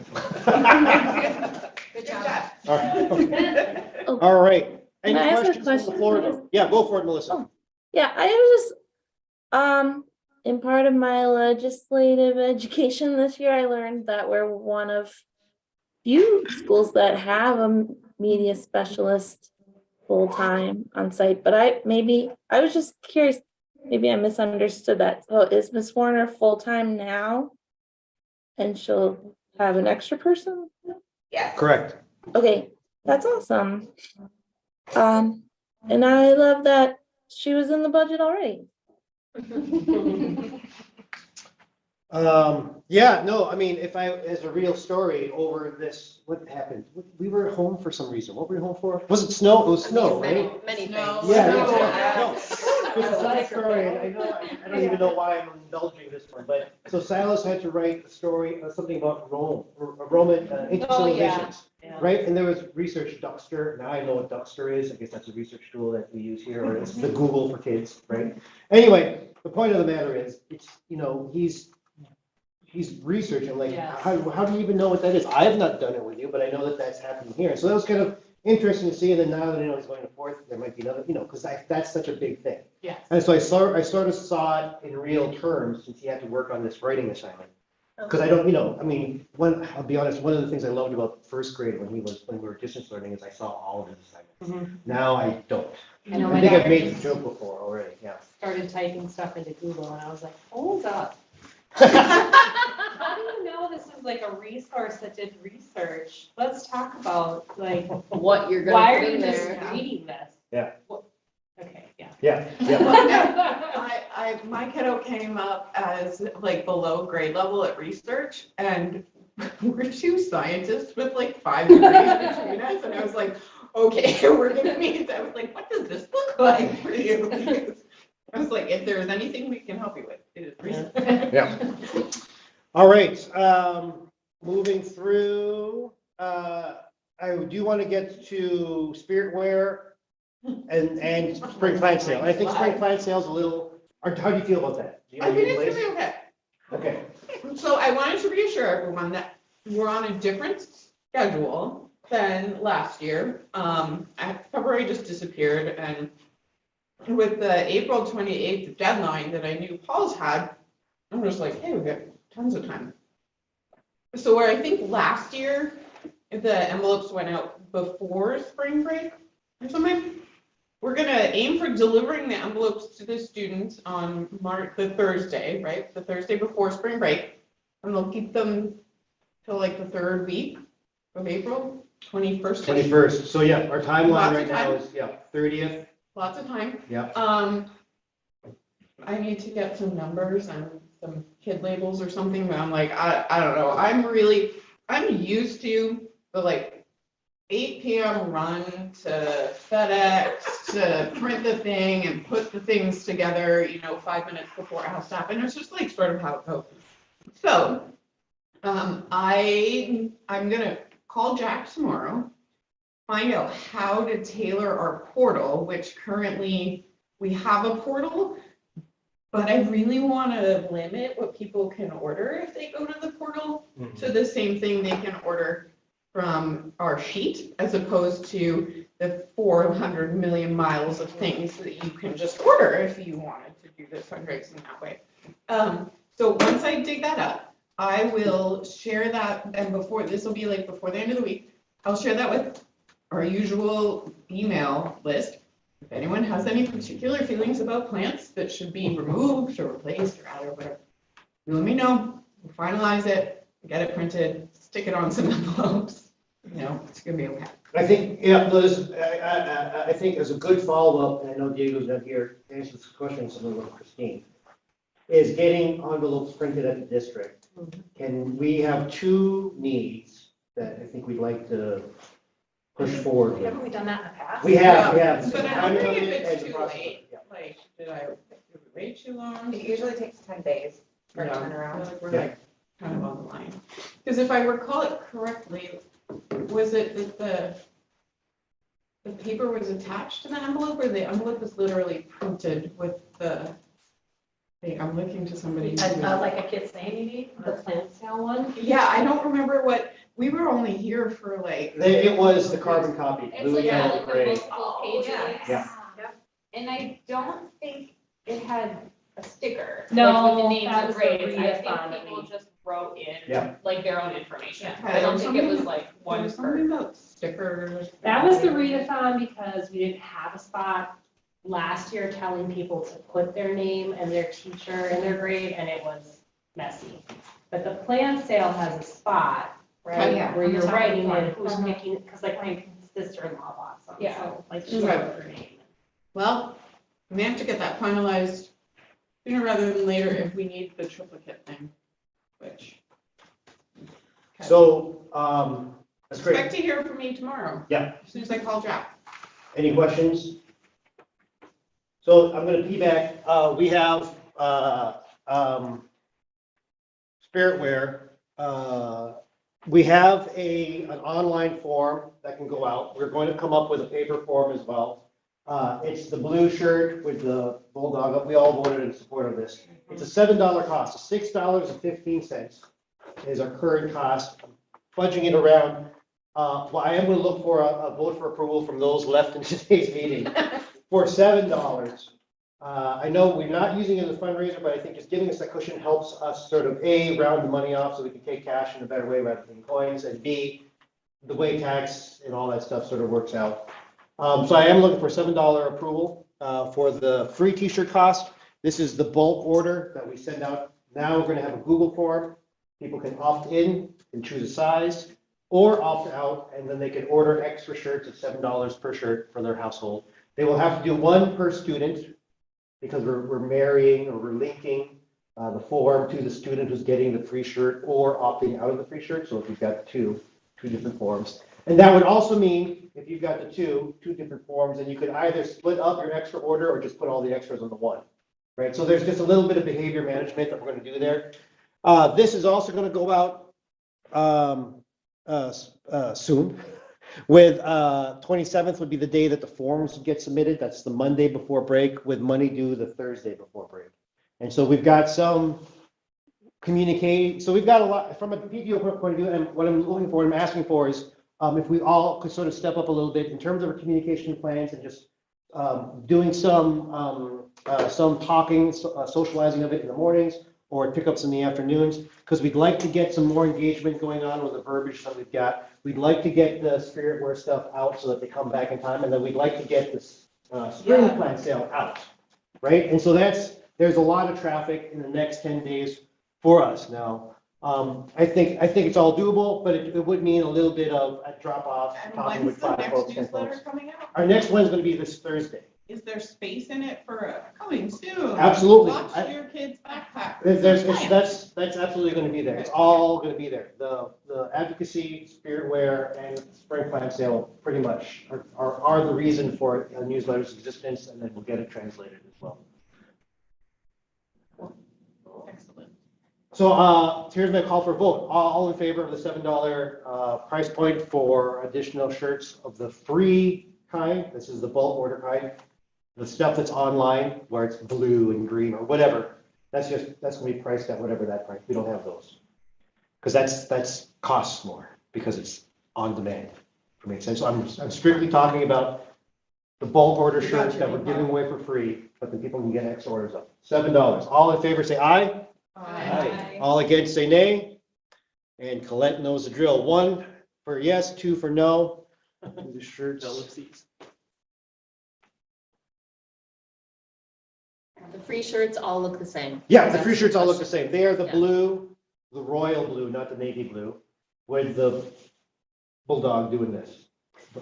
Good job. All right, okay. Oh, All right. Any Can I ask a questions from the question, floor? please? Yeah, go for it, Melissa. Oh. yeah, I was just, in part of my legislative education this year, I learned that we're one of few schools that have a media specialist full-time on site, but I was just curious, maybe I misunderstood that. So is Ms. Warner full-time now? And she'll have an extra person? Yes. Correct. Okay, that's awesome. And I love that she was in the budget already. Yeah, no, I mean, as a real story over this, what happened? We were home for some reason. What were we home for? Was it snow? It was snow, right? Many No. things. Yeah, No. no. It's a funny story, and I know, I don't even know why I'm indulging this one, but, so Silas had to write a story, something about Rome, or Roman ancient Oh, yeah. civilizations, Yeah. right? And there was research Duckster, now I know what Duckster is, I guess that's a research tool that we use here, or it's the Google for kids, right? Anyway, the point of the matter is, it's, he's researching, like, Yes. how do you even know what that is? I have not done it with you, but I know that that's happening here. So that was kind of interesting to see, and then now that I know he's going to fourth, there might be another, because that's such a big thing. Yeah. And so I sort of saw it in real terms, since he had to work on this writing assignment. Because I don't, I mean, I'll be honest, one of the things I loved about first grade when we were distance learning is I saw all of his assignments. Now I don't. I know I my think I've daughter made the just joke before already, yeah. started typing stuff into Google and I was like, hold up. How do you know this is like a resource that did research? Let's talk about like, What you're why gonna are put you in just there. reading this? Yeah. Okay, yeah. Yeah, yeah. My kiddo came up as like below grade level at research, and we're two scientists with like 5 degrees between us, and I was like, okay, we're gonna meet. I was like, what does this look like for you? Because I was like, if there's anything we can help you with, it is research. Yeah. All right, moving through, I do want to get to spirit wear and spring plant sale. I think spring plant sale is a little, how do you feel about that? I think it's gonna be okay. Okay, So I wanted to reassure everyone that we're on a different schedule than last year. February just disappeared, and with the April 28th deadline that I knew Paul's had, I'm just like, hey, we got tons of time. So where I think last year, the envelopes went out before spring break or something, we're gonna aim for delivering the envelopes to the students on the Thursday, right? The Thursday before spring break, and they'll keep them till like the third week of April, 21st. 21st, so yeah, our timeline Lots right of now time. is, 30th, Lots of time. yeah. I need to get some numbers and some kid labels or something, but I'm like, I don't know. I'm used to the like 8 p.m. run to FedEx to print the thing and put the things together, 5 minutes before house stop. And it's just like sort of how it goes. So I'm gonna call Jack tomorrow, find out how to tailor our portal, which currently we have a portal, but I really want to limit what people can order if they go to the portal to the same thing they can order from our sheet, as opposed to the 400 million miles of things that you can just order if you wanted to do this fundraising that way. So once I dig that up, I will share that, and this will be like before the end of the week, I'll share that with our usual email list. If anyone has any particular feelings about plants that should be removed or replaced or added or whatever, you let me know, we'll finalize it, get it printed, stick it on some envelopes. It's gonna be okay. I think, I think as a good follow-up, and I know Diego's not here to answer this question, so I'm going to Christine, is getting envelopes printed at the district. And we have 2 needs that I think we'd like to push forward with. Haven't we done that in the past? We have. But I'm wondering if it's too late, like, did we wait too long? It usually takes 10 days for a Yeah. turnaround. We're like kind of on the line. Because if I recall it correctly, was it that the paper was attached to the envelope, or the envelope was literally printed with the Wait, I'm looking to somebody. Like a kid's name, maybe? The plant sale one? Yeah, I don't remember what, we were only here for like. It was the carbon copy, It's blue, like yellow, like the gray. multiple pages. Yeah. And I don't think it had a sticker. No, like, with the names that and was the grades. I readathon think that people we- just wrote in Yeah. like their own information. Yeah. I don't think it was like There one was per. something about stickers. That was the readathon because we didn't have a spot last year telling people to put their name and their teacher and their grade, and it was messy. But the plan sale has a spot, right, yeah, where on the you're top of the writing in form. who's picking, because like my sister-in-law bought some, Yeah. so like she Right. wrote her name. Well, we have to get that finalized sooner rather than later if we need the triplicate thing, which. So, that's great. Expect to hear from me tomorrow. Yeah. As soon as I call Jack. Any questions? So I'm gonna piggyback, we have, Spiritware. We have an online form that can go out. We're going to come up with a paper form as well. It's the blue shirt with the bulldog. We all voted in support of this. It's a $7 cost, $6.15 is our current cost. Fudging it around, well, I am gonna look for a vote for approval from those left in today's meeting for $7. I know we're not using it as a fundraiser, but I think just giving us that cushion helps us sort of A, round the money off so we can take cash in a better way rather than coins, and B, the way tax and all that stuff sort of works out. So I am looking for $7 approval for the free t-shirt cost. This is the bulk order that we send out. Now we're gonna have a Google form. People can opt in and choose a size, or opt out, and then they can order extra shirts at $7 per shirt for their household. They will have to do one per student, because we're marrying or we're linking the form to the student who's getting the free shirt or opting out of the free shirt. So if you've got two different forms. And that would also mean, if you've got the two different forms, then you could either split up your extra order or just put all the extras on the one, right? So there's just a little bit of behavior management that we're gonna do there. This is also gonna go out soon. With 27th would be the day that the forms get submitted. That's the Monday before break, with money due the Thursday before break. And so we've got some communicating. So we've got a lot from a PTO point of view. And what I'm looking for, I'm asking for is if we all could sort of step up a little bit in terms of our communication plans and just doing some talking, socializing of it in the mornings or pickups in the afternoons, because we'd like to get some more engagement going on with the verbiage that we've got. We'd like to get the Spiritware stuff out so that they come back in time, and then we'd like to get this spring plant sale out, right? And so there's a lot of traffic in the next 10 days for us now. I think it's all doable, but it would mean a little bit of a drop off. And talking when's with the 5 next folks, 10 newsletter folks. coming out? Our next one's going to be this Thursday. Is there space in it for coming soon? Absolutely. Watch your kids' backpack. That's absolutely going to be there. It's all going to be there. The advocacy, Spiritware, and spring plant sale pretty much are the reason for a newsletter's existence, and then we'll get it translated as well. Excellent. So here's my call for vote. All in favor of the $7 price point for additional shirts of the free kind. This is the bulk order kind. The stuff that's online where it's blue and green or whatever, that's gonna be priced at whatever that price. We don't have those. Because that's costs more because it's on demand, for me. So I'm strictly talking about the bulk order shirts that we're giving away for free, but then people can get extra orders up. $7. All in favor, say aye. Aye. All against, say nay. And Colette knows the drill. 1 for yes, 2 for no. The shirts. The free shirts all look the same. Yeah, the free shirts all look the same. They are the Yeah. blue, the royal blue, not the navy blue, with the bulldog doing this,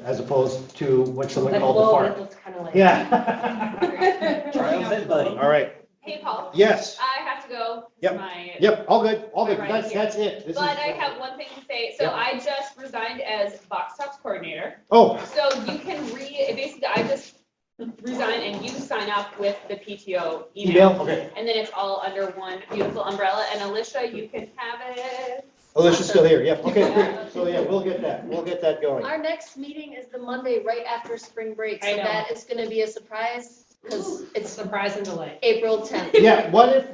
as opposed to what someone Like, called the whoa, fart. that looks kind of like. Yeah. Triumphant, buddy. All right. Hey, Paul. Yes. I have to go. Yep. My Yep. All good. All good. Right That's here. it. This But is- I have one thing to say. So Yeah. I just resigned as box tops coordinator. Oh, So you can basically, I just resign and you sign up with the PTO email. Okay. And then it's all under one beautiful umbrella. And Alicia, you can have it. Alicia's still here. Yep. Okay. Great. So yeah, we'll get that. We'll get that going. Our next meeting is the Monday right after spring break, I so know. that is gonna be a surprise because it's Surprise and delight. April 10th. Yeah, what if,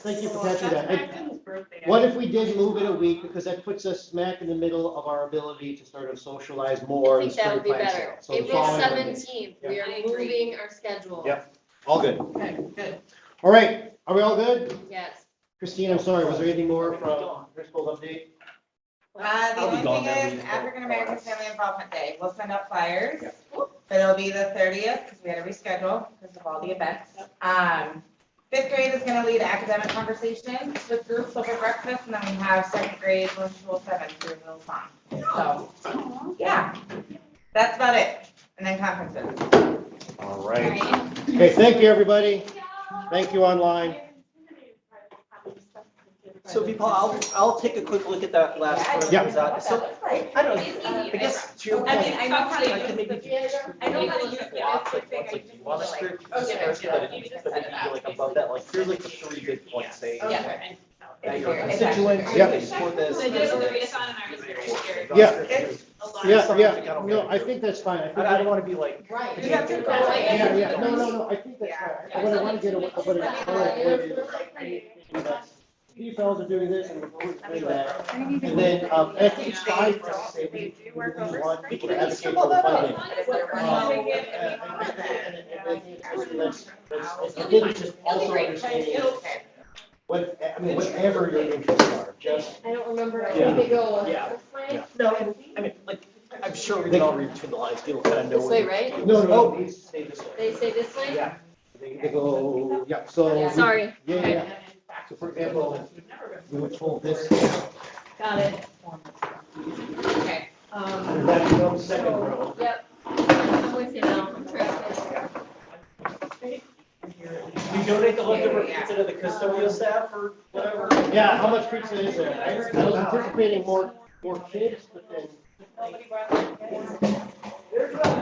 thank you for catching that. What if we did move it a week, because that puts us smack in the middle of our ability to sort of socialize more. I think that would be better. So the April following Monday. 17th, we Yeah. are moving our schedule. Yep. All good. Okay, good. All right, are we all good? Yes. Christine, I'm sorry, was there anything more from Driscoll's update? The I'll be only gone thing that is week. African American Family Involvement Day. We'll send out flyers. But it'll be the 30th because we had to reschedule because of all the events. Fifth grade is gonna lead academic conversations with groups over breakfast, and then we have second grade, virtual 7th doing a little song. So, yeah, that's about it. And then conferences. All right. Okay, thank you, everybody. Thank you online. So Paul, I'll take a quick look at that last one. Yeah. So, I don't know, I guess to your point. I mean, I know how to I can use maybe I know how to use the block, like, thing. once, like, do you want a script, just first, but maybe like above that, like, here's like the 3 big points, say. Yeah. That your It's constituents, Yeah. they support this. So I did a readathon and I was very scared. Yeah. A lot. Yeah, no, I think that's fine. I think I don't wanna be like. Right. You have to go. Yeah, no, I think that's fine. What I want to get away, what I is, you fellows are doing this and we're going to do that. And then, I think it's fine for us to say we want people to advocate for funding. And then it's just also understanding whatever your interests are, just. I don't remember a Yeah. week ago. Yeah. This way? No, and, I mean, like, I'm sure we can all read between the lines, people kind of know. This way, right? No, please stay this way. They say this way? Yeah. They go, yeah, so. Sorry. Yeah. So for example, we were told this. Got it. Okay. And that becomes second row. Yep. I'm with you now. I'm tracking. You donate the leftover pizza to the custodial staff or whatever? Yeah, how much pizza is there? I was anticipating more kids, but then.